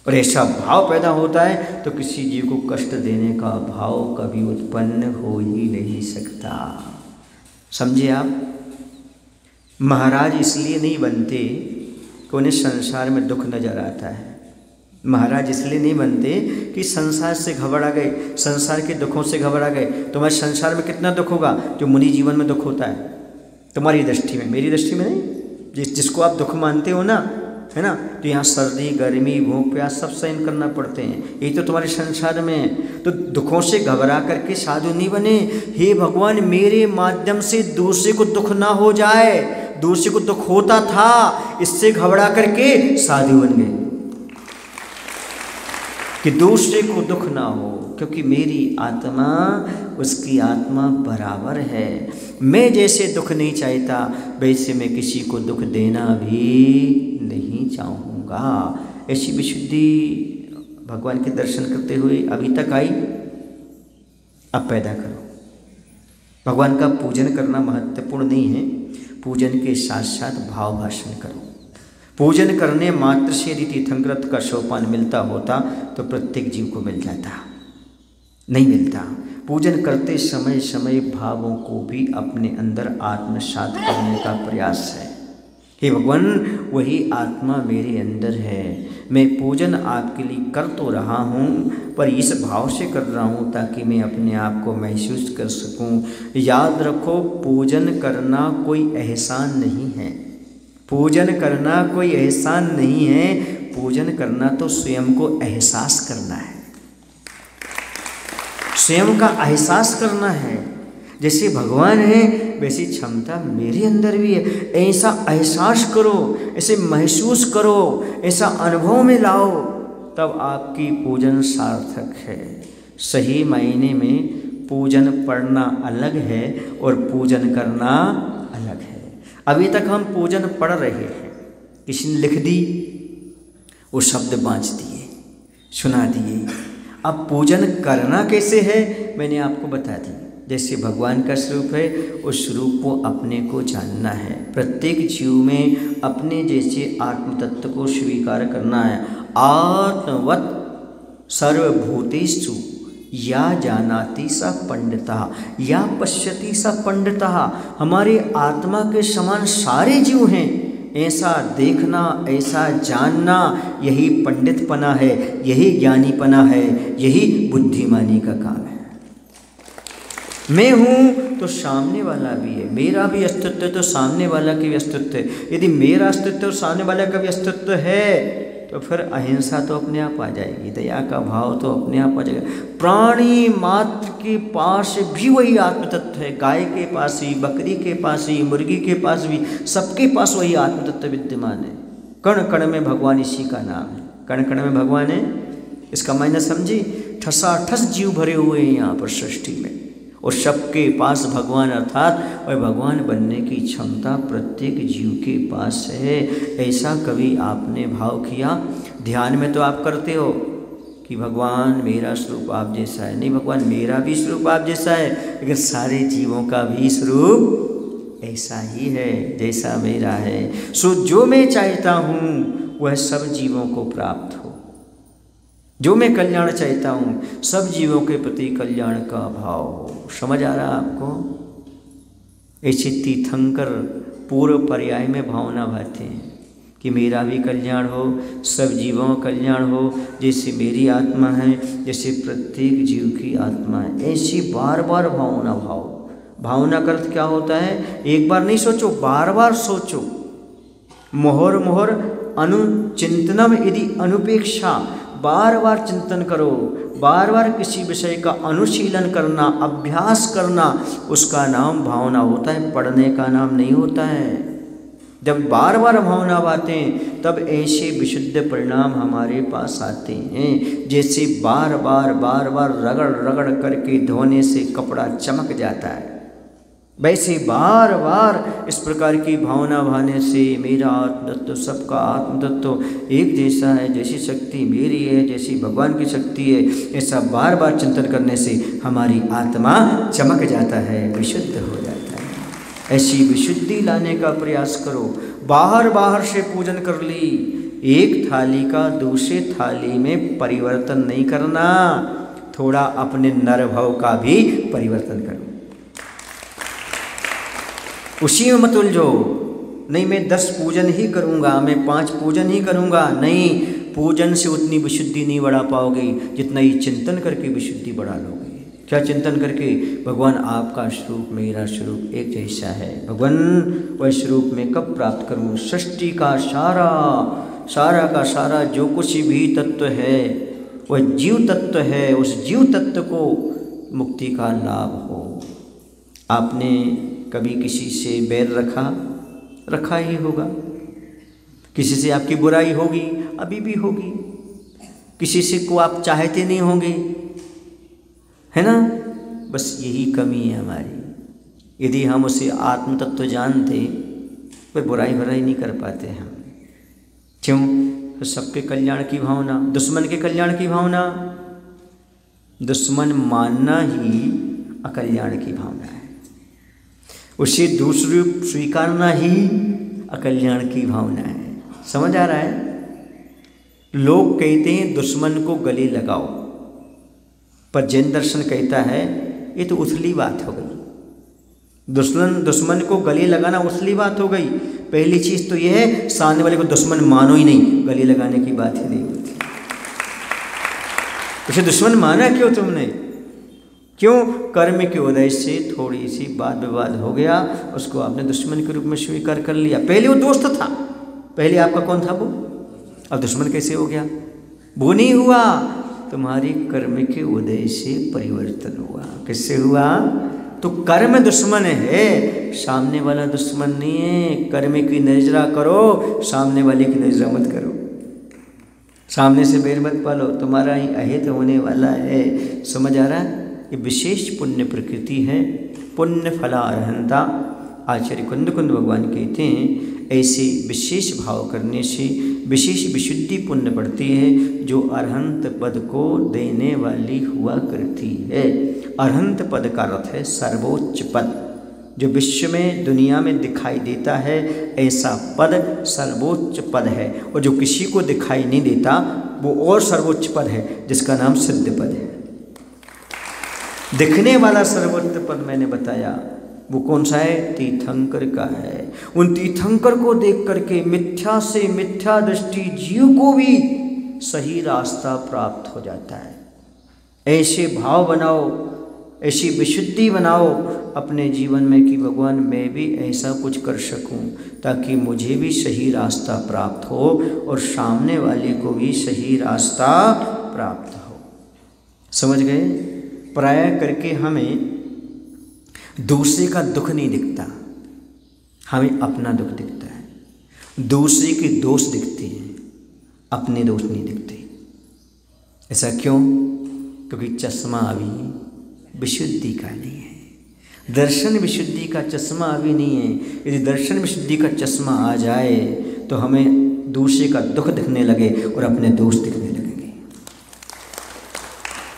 और ऐसा भाव पैदा होता है तो किसी जीव को कष्ट देने का भाव कभी उत्पन्न हो ही नहीं सकता। समझे आप? महाराज इसलिए नहीं बनते कि उन्हें संसार में दुख नजर आता है। महाराज इसलिए नहीं बनते कि संसार से घबरा गए, संसार के दुखों से घबरा गए। तुम्हारे संसार में कितना दुख होगा जो मुनि जीवन में दुख होता है, तुम्हारी दृष्टि में, मेरी दृष्टि में नहीं। जिसको आप दुख मानते हो ना, है ना, तो यहाँ सर्दी गर्मी भूख प्यास सब सहन करना पड़ते हैं, यही तो तुम्हारे संसार में है। तो दुखों से घबरा करके साधु नहीं बने। हे भगवान, मेरे माध्यम से दूसरे को दुख ना हो जाए, दूसरे को दुख होता था, इससे घबरा करके साधु बन गए कि दूसरे को दुख ना हो, क्योंकि मेरी आत्मा उसकी आत्मा बराबर है। मैं जैसे दुख नहीं चाहता वैसे मैं किसी को दुख देना भी नहीं चाहूँगा। ऐसी विशुद्धि भगवान के दर्शन करते हुए अभी तक आई, अब पैदा करो। भगवान का पूजन करना महत्वपूर्ण नहीं है, पूजन के साथ साथ भाव भाषण करो। पूजन करने मात्र से यदि तीर्थंकर का सोपान मिलता होता तो प्रत्येक जीव को मिल जाता, नहीं मिलता। पूजन करते समय समय भावों को भी अपने अंदर आत्मसात करने का प्रयास है। हे भगवान, वही आत्मा मेरे अंदर है, मैं पूजन आपके लिए कर तो रहा हूँ, पर इस भाव से कर रहा हूँ ताकि मैं अपने आप को महसूस कर सकूँ। याद रखो, पूजन करना कोई एहसान नहीं है, पूजन करना कोई एहसान नहीं है, पूजन करना तो स्वयं को एहसास करना है, स्वयं का एहसास करना है। जैसे भगवान है वैसी क्षमता मेरे अंदर भी है, ऐसा एहसास करो, ऐसे महसूस करो, ऐसा अनुभव में लाओ, तब आपकी पूजन सार्थक है। सही मायने में पूजन पढ़ना अलग है और पूजन करना अलग है। अभी तक हम पूजन पढ़ रहे हैं, किसी ने लिख दी, वो शब्द बाँच दिए, सुना दिए, अब पूजन करना कैसे है मैंने आपको बता दी। जैसे भगवान का स्वरूप है उस स्वरूप को अपने को जानना है। प्रत्येक जीव में अपने जैसे आत्म तत्व को स्वीकार करना है। आत्मवत् सर्वभूतेषु या जानाति स पंडितः या पश्यति स पंडितः। हमारे आत्मा के समान सारे जीव हैं, ऐसा देखना, ऐसा जानना, यही पंडितपना है, यही ज्ञानीपना है, यही बुद्धिमानी का काम है। मैं हूँ तो सामने वाला भी है, मेरा भी अस्तित्व है तो सामने वाला का भी अस्तित्व है। यदि मेरा अस्तित्व और सामने वाला का भी अस्तित्व है तो फिर अहिंसा तो अपने आप आ जाएगी, दया का भाव तो अपने आप आ जाएगा। प्राणी मात्र के पास भी वही आत्म तत्व है, गाय के पास ही, बकरी के पास ही, मुर्गी के पास भी, सबके पास वही आत्म तत्व विद्यमान है। कण कण में भगवान इसी का नाम है, कण कण में भगवान है। इसका मायने समझी, ठसाठस जीव भरे हुए हैं यहाँ पर सृष्टि में, और सबके पास भगवान अर्थात और भगवान बनने की क्षमता प्रत्येक जीव के पास है। ऐसा कभी आपने भाव किया? ध्यान में तो आप करते हो कि भगवान मेरा स्वरूप आप जैसा है, नहीं भगवान मेरा भी स्वरूप आप जैसा है, लेकिन सारे जीवों का भी स्वरूप ऐसा ही है जैसा मेरा है। सो जो मैं चाहता हूँ वह सब जीवों को प्राप्त हो, जो मैं कल्याण चाहता हूँ सब जीवों के प्रति कल्याण का भाव हो। समझ आ रहा आपको? ऐसे तीर्थंकर पूर्व पर्याय में भावना भाते हैं कि मेरा भी कल्याण हो, सब जीवों का कल्याण हो, जैसे मेरी आत्मा है, जैसे प्रत्येक जीव की आत्मा है। ऐसी बार बार भावना भाव। भावना का अर्थ क्या होता है? एक बार नहीं सोचो, बार बार सोचो। मोहर मोहर अनुचिंतनम यदि अनुपेक्षा, बार बार चिंतन करो, बार बार किसी विषय का अनुशीलन करना, अभ्यास करना, उसका नाम भावना होता है, पढ़ने का नाम नहीं होता है। जब बार बार भावना आते तब ऐसे विशुद्ध परिणाम हमारे पास आते हैं। जैसे बार बार रगड़ रगड़ करके धोने से कपड़ा चमक जाता है, वैसे बार बार इस प्रकार की भावना भाने से मेरा आत्मतत्व, सबका आत्मतत्व एक जैसा है, जैसी शक्ति मेरी है, जैसी भगवान की शक्ति है, ऐसा बार बार चिंतन करने से हमारी आत्मा चमक जाता है, विशुद्ध हो जाता है। ऐसी विशुद्धि लाने का प्रयास करो। बाहर से पूजन कर ली, एक थाली का दूसरे थाली में परिवर्तन नहीं करना, थोड़ा अपने नरभव का भी परिवर्तन करो। उसी में मत उलझो। नहीं मैं 10 पूजन ही करूँगा, मैं 5 पूजन ही करूँगा, नहीं, पूजन से उतनी विशुद्धि नहीं बढ़ा पाओगे जितना ही चिंतन करके विशुद्धि बढ़ा लोगे। क्या चिंतन करके? भगवान आपका स्वरूप मेरा स्वरूप एक जैसा है, भगवान वह स्वरूप में कब प्राप्त करूँ? सृष्टि का सारा का सारा जो कुछ भी तत्व है वह जीव तत्व है, उस जीव तत्व को मुक्ति का लाभ हो। आपने कभी किसी से बैर रखा ही होगा, किसी से आपकी बुराई होगी, अभी भी होगी, किसी से को आप चाहते नहीं होंगे, है ना? बस यही कमी है हमारी। यदि हम उसे आत्म तत्व जानते तो बुराई नहीं कर पाते हम। क्यों? तो सबके कल्याण की भावना, दुश्मन के कल्याण की भावना, दुश्मन मानना ही अकल्याण की भावना है, उसे दूसरे स्वीकारना ही अकल्याण की भावना है। समझ आ रहा है? लोग कहते हैं दुश्मन को गले लगाओ, पर जैन दर्शन कहता है ये तो उथली बात हो गई। दुश्मन को गले लगाना उथली बात हो गई। पहली चीज़ तो यह है, सामने वाले को दुश्मन मानो ही नहीं, गले लगाने की बात ही नहीं होती। उसे दुश्मन माना क्यों तुमने? क्यों? कर्म के उदय से थोड़ी सी वाद विवाद हो गया, उसको आपने दुश्मन के रूप में स्वीकार कर लिया। पहले वो दोस्त था, पहले आपका कौन था वो, अब दुश्मन कैसे हो गया? वो नहीं हुआ, तुम्हारी कर्म के उदय से परिवर्तन हुआ। किससे हुआ? तो कर्म दुश्मन है, सामने वाला दुश्मन नहीं है। कर्म की नजरा करो, सामने वाले की नजरा मत करो। सामने से बैर मत पालो, तुम्हारा ही अहित होने वाला है। समझ आ रहा है? ये विशेष पुण्य प्रकृति है, पुण्य फला अर्हंता। आचार्य कुंद भगवान कहते हैं ऐसे विशेष भाव करने से विशेष विशुद्धि पुण्य बढ़ती है, जो अरहंत पद को देने वाली हुआ करती है। अरहंत पद का अर्थ है सर्वोच्च पद, जो विश्व में दुनिया में दिखाई देता है ऐसा पद सर्वोच्च पद है, और जो किसी को दिखाई नहीं देता वो और सर्वोच्च पद है, जिसका नाम सिद्ध पद है। दिखने वाला सर्वोच्च पद मैंने बताया वो कौन सा है? तीर्थंकर का है। उन तीर्थंकर को देख करके मिथ्या से मिथ्या दृष्टि जीव को भी सही रास्ता प्राप्त हो जाता है। ऐसे भाव बनाओ, ऐसी विशुद्धि बनाओ अपने जीवन में कि भगवान मैं भी ऐसा कुछ कर सकूं ताकि मुझे भी सही रास्ता प्राप्त हो और सामने वाले को भी सही रास्ता प्राप्त हो। समझ गए? प्राय करके हमें दूसरे का दुख नहीं दिखता, हमें अपना दुख दिखता है। दूसरे के दोष दिखते हैं, अपने दोष नहीं दिखते। ऐसा क्यों? क्योंकि चश्मा अभी विशुद्धि का नहीं है, दर्शन विशुद्धि का चश्मा अभी नहीं है। यदि दर्शन विशुद्धि का चश्मा आ जाए तो हमें दूसरे का दुख दिखने लगे और अपने दोष दिखने लगेंगे।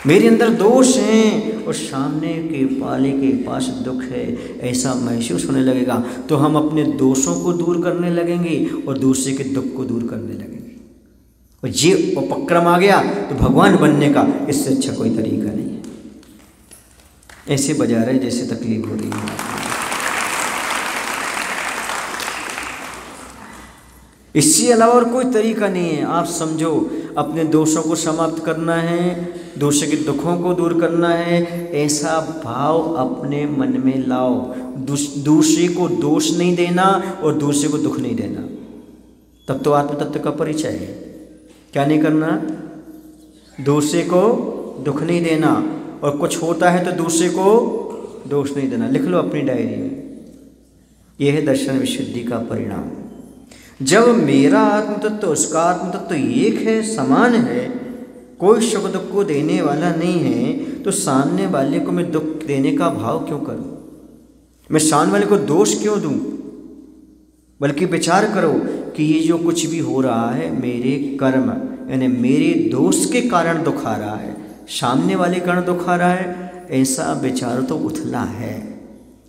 मेरे अंदर दोष हैं और सामने के वाले के पास दुख है, ऐसा महसूस होने लगेगा तो हम अपने दोषों को दूर करने लगेंगे और दूसरे के दुख को दूर करने लगेंगे। और ये उपक्रम आ गया तो भगवान बनने का इससे अच्छा कोई तरीका नहीं है। ऐसे बजा रहे जैसे तकलीफ हो रही है। इससे अलावा और कोई तरीका नहीं है। आप समझो, अपने दोषों को समाप्त करना है, दूसरे के दुखों को दूर करना है, ऐसा भाव अपने मन में लाओ। दूसरे को दोष नहीं देना और दूसरे को दुख नहीं देना, तब तो आत्म तत्व का परिचय है। क्या नहीं करना? दूसरे को दुख नहीं देना, और कुछ होता है तो दूसरे को दोष नहीं देना। लिख लो अपनी डायरी में, यह है दर्शन विशुद्धि का परिणाम। जब मेरा आत्म तत्व उसका आत्म तत्व एक है, समान है, कोई सुख दुख को देने वाला नहीं है, तो सामने वाले को मैं दुख देने का भाव क्यों करूं? मैं सामने वाले को दोष क्यों दूं? बल्कि विचार करो कि ये जो कुछ भी हो रहा है मेरे कर्म यानी मेरे दोष के कारण दुख आ रहा है, सामने वाले कारण दुख आ रहा है, ऐसा विचार तो उथला है।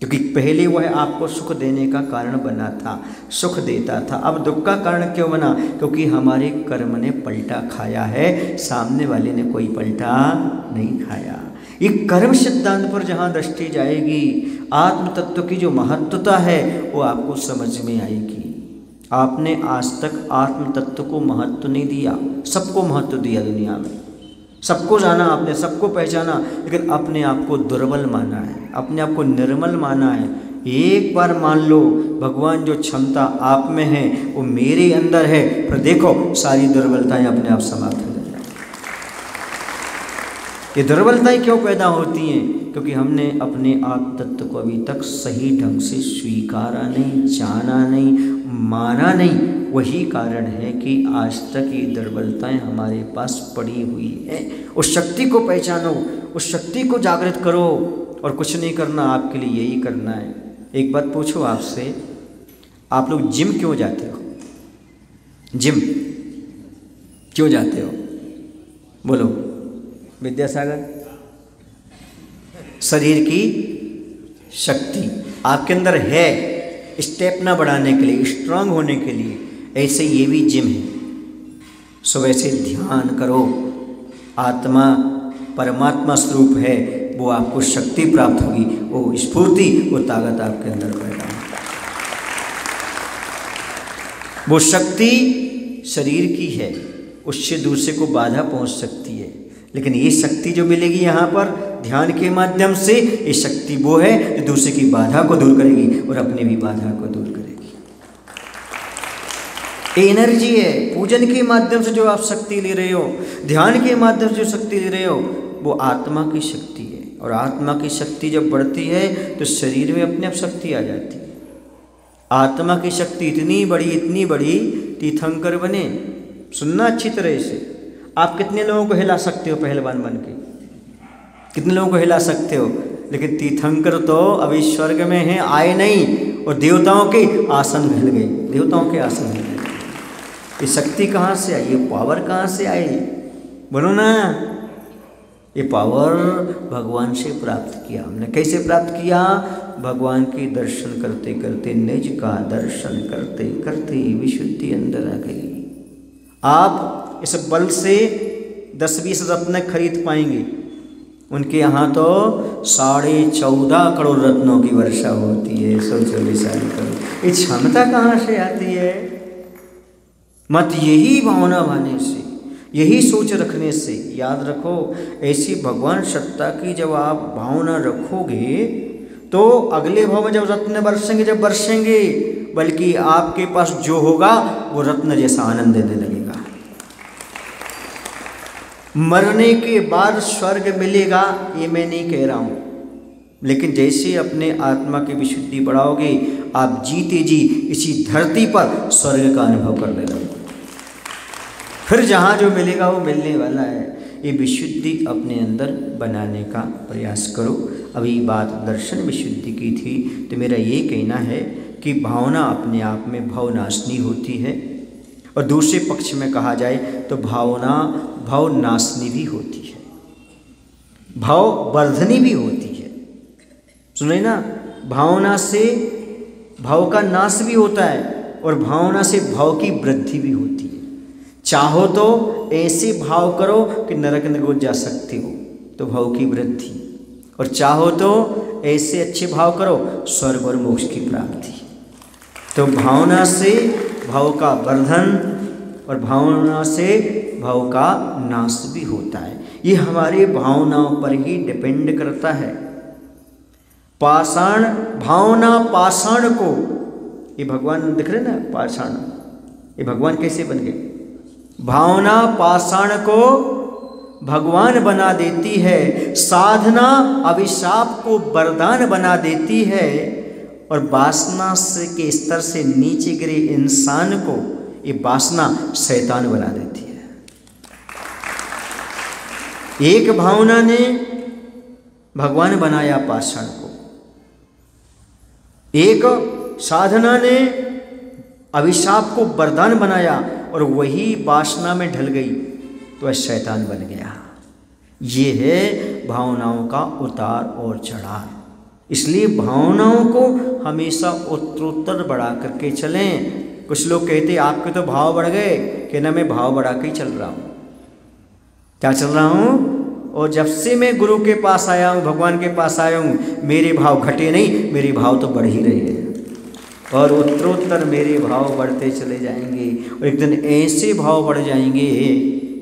क्योंकि पहले वह आपको सुख देने का कारण बना था, सुख देता था। अब दुख का कारण क्यों बना? क्योंकि हमारे कर्म ने पलटा खाया है, सामने वाले ने कोई पलटा नहीं खाया। ये कर्म सिद्धांत पर जहाँ दृष्टि जाएगी, आत्म तत्व की जो महत्वता है वो आपको समझ में आएगी। आपने आज तक आत्म तत्व को महत्व नहीं दिया, सबको महत्व दिया दुनिया में, सबको जाना आपने, सबको पहचाना, लेकिन अपने आप को दुर्बल माना है, अपने आप को निर्मल माना है। एक बार मान लो भगवान जो क्षमता आप में है वो मेरे अंदर है, पर देखो सारी दुर्बलताएं अपने आप समाप्त हो जाएंगी। ये दुर्बलताएं क्यों पैदा होती हैं? क्योंकि हमने अपने आत्म तत्व को अभी तक सही ढंग से स्वीकारा नहीं, जाना नहीं, माना नहीं। वही कारण है कि आज तक ये दुर्बलताएं हमारे पास पड़ी हुई है। उस शक्ति को पहचानो, उस शक्ति को जागृत करो, और कुछ नहीं करना, आपके लिए यही करना है। एक बात पूछो आपसे, आप लोग जिम क्यों जाते हो? जिम क्यों जाते हो? बोलो विद्यासागर। शरीर की शक्ति आपके अंदर है, स्टेमिना बढ़ाने के लिए, स्ट्रांग होने के लिए। ऐसे ये भी जिम है। सुबह से ध्यान करो, आत्मा परमात्मा स्वरूप है, वो आपको शक्ति प्राप्त होगी, वो स्फूर्ति, वो ताकत आपके अंदर पैदा होगी। वो शक्ति शरीर की है, उससे दूसरे को बाधा पहुंच सकती है, लेकिन ये शक्ति जो मिलेगी यहाँ पर ध्यान के माध्यम से, ये शक्ति वो है जो दूसरे की बाधा को दूर करेगी और अपने भी बाधा को दूर करेगी। एनर्जी है। पूजन के माध्यम से जो आप शक्ति ले रहे हो, ध्यान के माध्यम से जो शक्ति ले रहे हो, वो आत्मा की शक्ति है। और आत्मा की शक्ति जब बढ़ती है तो शरीर में अपने आप शक्ति आ जाती है। आत्मा की शक्ति इतनी बड़ी तीर्थंकर बने। सुनना अच्छी तरह से, आप कितने लोगों को हिला सकते हो पहलवान बन के? कितने लोगों को हिला सकते हो? लेकिन तीर्थंकर तो अभी स्वर्ग में हैं, आए नहीं, और देवताओं के आसन हिल गए, देवताओं के आसन हिल गए। ये शक्ति कहाँ से आई, ये पावर कहाँ से आई, बोलो ना। ये पावर भगवान से प्राप्त किया हमने। कैसे प्राप्त किया, भगवान के दर्शन करते करते, निज का दर्शन करते करते विशुद्धि अंदर आ गई। आप इस बल से 10-20 रत्न खरीद पाएंगे, उनके यहाँ तो 14.5 करोड़ रत्नों की वर्षा होती है। सोचो विचार करो, ये क्षमता कहाँ से आती है। मत यही भावना भाने से, यही सोच रखने से, याद रखो ऐसी भगवान सत्ता की जब आप भावना रखोगे तो अगले भाव में जब रत्न बरसेंगे, जब बरसेंगे, बल्कि आपके पास जो होगा वो रत्न जैसा आनंद देने लगेगा। मरने के बाद स्वर्ग मिलेगा ये मैं नहीं कह रहा हूँ, लेकिन जैसे अपने आत्मा की विशुद्धि बढ़ाओगे, आप जीते जी इसी धरती पर स्वर्ग का अनुभव करने लगोगे। फिर जहाँ जो मिलेगा वो मिलने वाला है। ये विशुद्धि अपने अंदर बनाने का प्रयास करो। अभी बात दर्शन विशुद्धि की थी, तो मेरा ये कहना है कि भावना अपने आप में भवनाशनी होती है, और दूसरे पक्ष में कहा जाए तो भावना भवनाशनी भी होती है, भाववर्धनी भी होती है। सुने ना, भावना से भाव का नाश भी होता है और भावना से भाव की वृद्धि भी होती है। चाहो तो ऐसे भाव करो कि नरक में जा सकते हो, तो भाव की वृद्धि, और चाहो तो ऐसे अच्छे भाव करो स्वर्ग और मोक्ष की प्राप्ति। तो भावना से भाव का वर्धन और भावना से भाव का नाश भी होता है। ये हमारी भावनाओं पर ही डिपेंड करता है। पाषाण, भावना पाषाण को, ये भगवान दिख रहे ना, पाषाण, ये भगवान कैसे बन गए। भावना पाषाण को भगवान बना देती है, साधना अभिशाप को वरदान बना देती है, और वासना से के स्तर से नीचे गिरे इंसान को ये वासना शैतान बना देती है। एक भावना ने भगवान बनाया पाषाण को, एक साधना ने अभिशाप को वरदान बनाया, और वही वासना में ढल गई तो वह शैतान बन गया। ये है भावनाओं का उतार और चढ़ाव। इसलिए भावनाओं को हमेशा उत्तरोत्तर बढ़ा करके चलें। कुछ लोग कहते आपके तो भाव बढ़ गए, कहना मैं भाव बढ़ा के ही चल रहा हूँ। क्या चल रहा हूँ? और जब से मैं गुरु के पास आया हूँ, भगवान के पास आया हूँ, मेरे भाव घटे नहीं, मेरे भाव तो बढ़ ही रहे हैं, और उत्तरोत्तर मेरे भाव बढ़ते चले जाएंगे, और एक दिन ऐसे भाव बढ़ जाएंगे,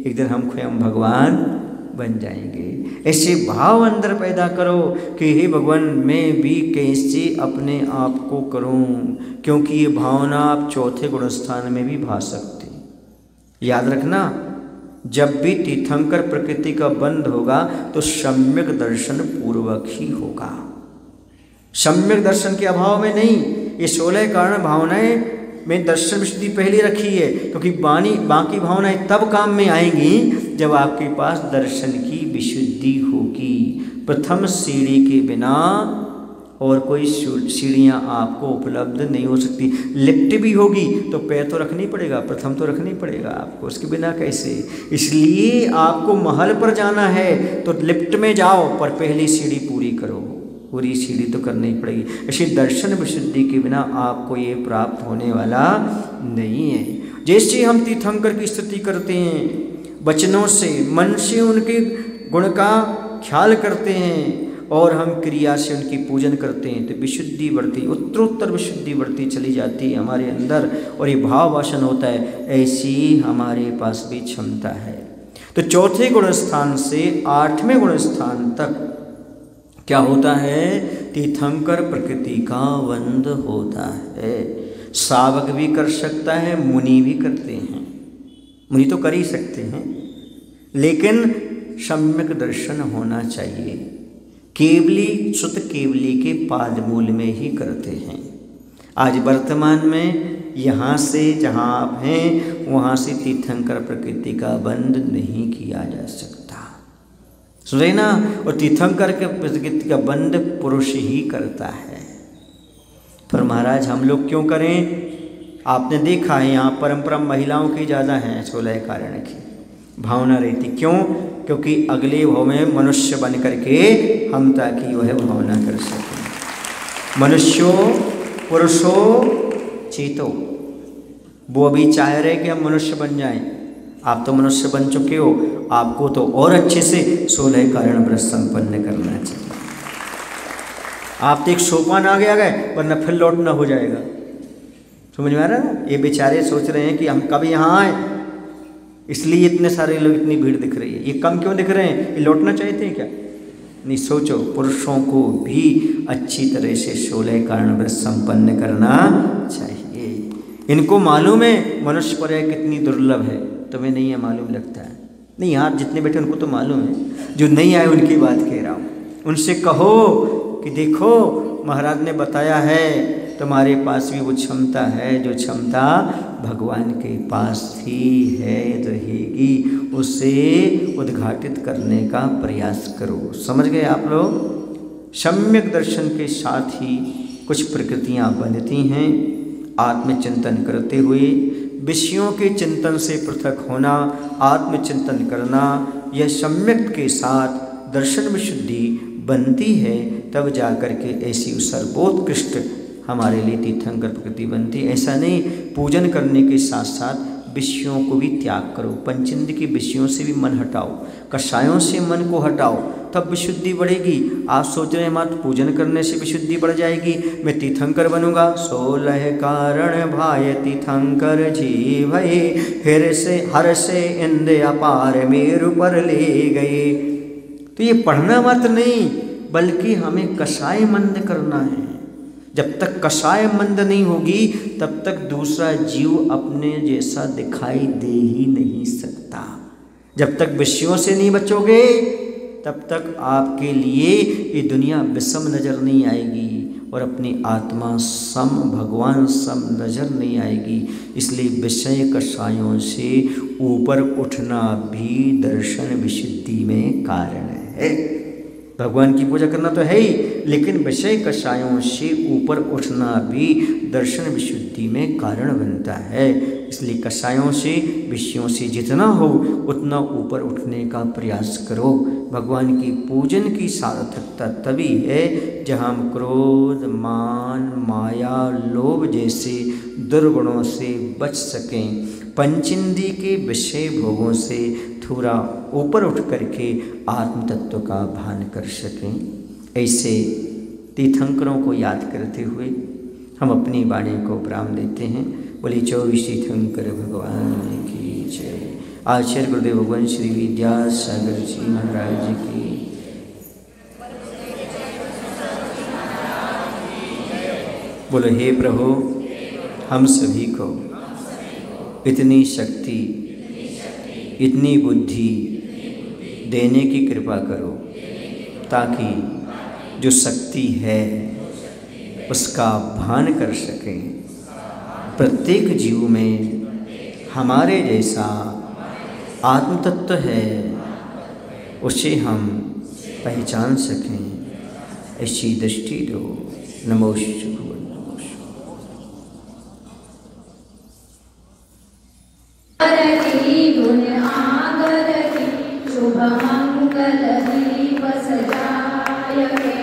एक दिन हम स्वयं भगवान बन जाएंगे। ऐसे भाव अंदर पैदा करो कि हे भगवान मैं भी कैसे अपने आप को करूं, क्योंकि ये भावना आप चौथे गुण स्थान में भी भा सकते। याद रखना, जब भी तीर्थंकर प्रकृति का बंध होगा तो सम्यक दर्शन पूर्वक ही होगा, सम्यक दर्शन के अभाव में नहीं। ये 16 कारण भावनाएं में दर्शन विशुद्धि पहले रखी है, क्योंकि बाकी भावनाएं तब काम में आएंगी जब आपके पास दर्शन की विशुद्धि होगी। प्रथम सीढ़ी के बिना और कोई सीढ़ियाँ आपको उपलब्ध नहीं हो सकती। लिफ्ट भी होगी तो पैर तो रखनी पड़ेगा, प्रथम तो रखनी पड़ेगा आपको, उसके बिना कैसे। इसलिए आपको महल पर जाना है तो लिफ्ट में जाओ, पर पहली सीढ़ी पूरी करो, पूरी सीढ़ी तो करनी ही पड़ेगी। ऐसे दर्शन विशुद्धि के बिना आपको ये प्राप्त होने वाला नहीं है। जैसे हम तीर्थंकर की स्तुति करते हैं वचनों से, मन से उनके गुण का ख्याल करते हैं, और हम क्रिया से उनकी पूजन करते हैं, तो विशुद्धि बढ़ती, उत्तरोत्तर विशुद्धि बढ़ती चली जाती है हमारे अंदर, और ये भाव वासन होता है। ऐसी हमारे पास भी क्षमता है। तो चौथे गुण स्थान से 8वें गुण स्थान तक क्या होता है? तीर्थंकर प्रकृति का बंध होता है। सावक भी कर सकता है, मुनि भी करते हैं, मुनि तो कर ही सकते हैं, लेकिन सम्यक दर्शन होना चाहिए। केवली सुत केवली के पाद मूल में ही करते हैं। आज वर्तमान में यहाँ से जहाँ आप हैं वहाँ से तीर्थंकर प्रकृति का बंध नहीं किया जा सकता। सुन रहे ना? और तीर्थंकर के प्रकृति का बंध पुरुष ही करता है। पर महाराज हम लोग क्यों करें? आपने देखा है यहाँ परंपरा महिलाओं की ज़्यादा है 16 कारण की भावना रहती। क्यों? क्योंकि अगले भाव में मनुष्य बन करके हम ताकि वह भावना कर सकें। मनुष्यो पुरुषो चेतो, वो अभी चाह रहे कि हम मनुष्य बन जाएं। आप तो मनुष्य बन चुके हो, आपको तो और अच्छे से 16 कारण व्रत संपन्न करना चाहिए। आप तो एक सोपान आगे आ गए, वरना फिर लौटना हो जाएगा। समझ में आ रहा है ना? ये बेचारे सोच रहे हैं कि हम कब यहाँ आए, इसलिए इतने सारे लोग, इतनी भीड़ दिख रही है। ये कम क्यों दिख रहे हैं? ये लौटना चाहते हैं क्या? नहीं, सोचो पुरुषों को भी अच्छी तरह से 16 कारण व्रत संपन्न करना चाहिए। इनको मालूम है मनुष्य पर्याय कितनी दुर्लभ है, तुम्हें नहीं है मालूम लगता है? नहीं, यहाँ जितने बैठे उनको तो मालूम है, जो नहीं आए उनकी बात कह रहा हूँ। उनसे कहो कि देखो महाराज ने बताया है तुम्हारे पास भी वो क्षमता है, जो क्षमता भगवान के पास भी है, रहेगी, उसे उद्घाटित करने का प्रयास करो। समझ गए आप लोग? सम्यक दर्शन के साथ ही कुछ प्रकृतियां बनती हैं। आत्मचिंतन करते हुए विषयों के चिंतन से पृथक होना, आत्मचिंतन करना, यह सम्यक के साथ दर्शन विशुद्धि बनती है। तब जाकर के ऐसी सर्वोत्कृष्ट हमारे लिए तीर्थंकर प्रकृति बनती है। ऐसा नहीं, पूजन करने के साथ साथ विषयों को भी त्याग करो। पंचेंद्र की विषयों से भी मन हटाओ, कषायों से मन को हटाओ, तब विशुद्धि बढ़ेगी। आप सोच रहे हैं मात्र पूजन करने से विशुद्धि बढ़ जाएगी, मैं तीर्थंकर बनूंगा। 16 कारण भाय तीर्थंकर जीवै, हर से इंद्र अपार मेरु पर ले गए। तो ये पढ़ना मात्र नहीं, बल्कि हमें कषाय मंद करना है। जब तक कषाय मंद नहीं होगी तब तक दूसरा जीव अपने जैसा दिखाई दे ही नहीं सकता। जब तक विषयों से नहीं बचोगे तब तक आपके लिए ये दुनिया विषम नजर नहीं आएगी और अपनी आत्मा सम, भगवान सम नजर नहीं आएगी। इसलिए विषय कषायों से ऊपर उठना भी दर्शन विशुद्धि में कारण है। भगवान की पूजा करना तो है ही, लेकिन विषय कषायों से ऊपर उठना भी दर्शन विशुद्धि में कारण बनता है। इसलिए कषायों से, विषयों से जितना हो उतना ऊपर उठने का प्रयास करो। भगवान की पूजन की सार्थकता तभी है जहाँ हम क्रोध, मान, माया, लोभ जैसे दुर्गुणों से बच सकें, पंचेंद्रिय के विषय भोगों से थोड़ा ऊपर उठ करके आत्म तत्व का भान कर सकें। ऐसे तीर्थंकरों को याद करते हुए हम अपनी वाणी को विराम देते हैं। बोले 24 तीर्थंकर भगवान की जय। आचार्य गुरुदेव भगवान श्री विद्यासागर जी महाराज की। बोलो हे प्रभु, हम सभी को इतनी शक्ति, इतनी बुद्धि देने की कृपा करो ताकि जो शक्ति है उसका भान कर सकें। प्रत्येक जीव में हमारे जैसा आत्म तत्व है, उसे हम पहचान सकें, ऐसी दृष्टि दो। नमो शिवाय। गुण आगर की शुभ मंगल दीप सजाय।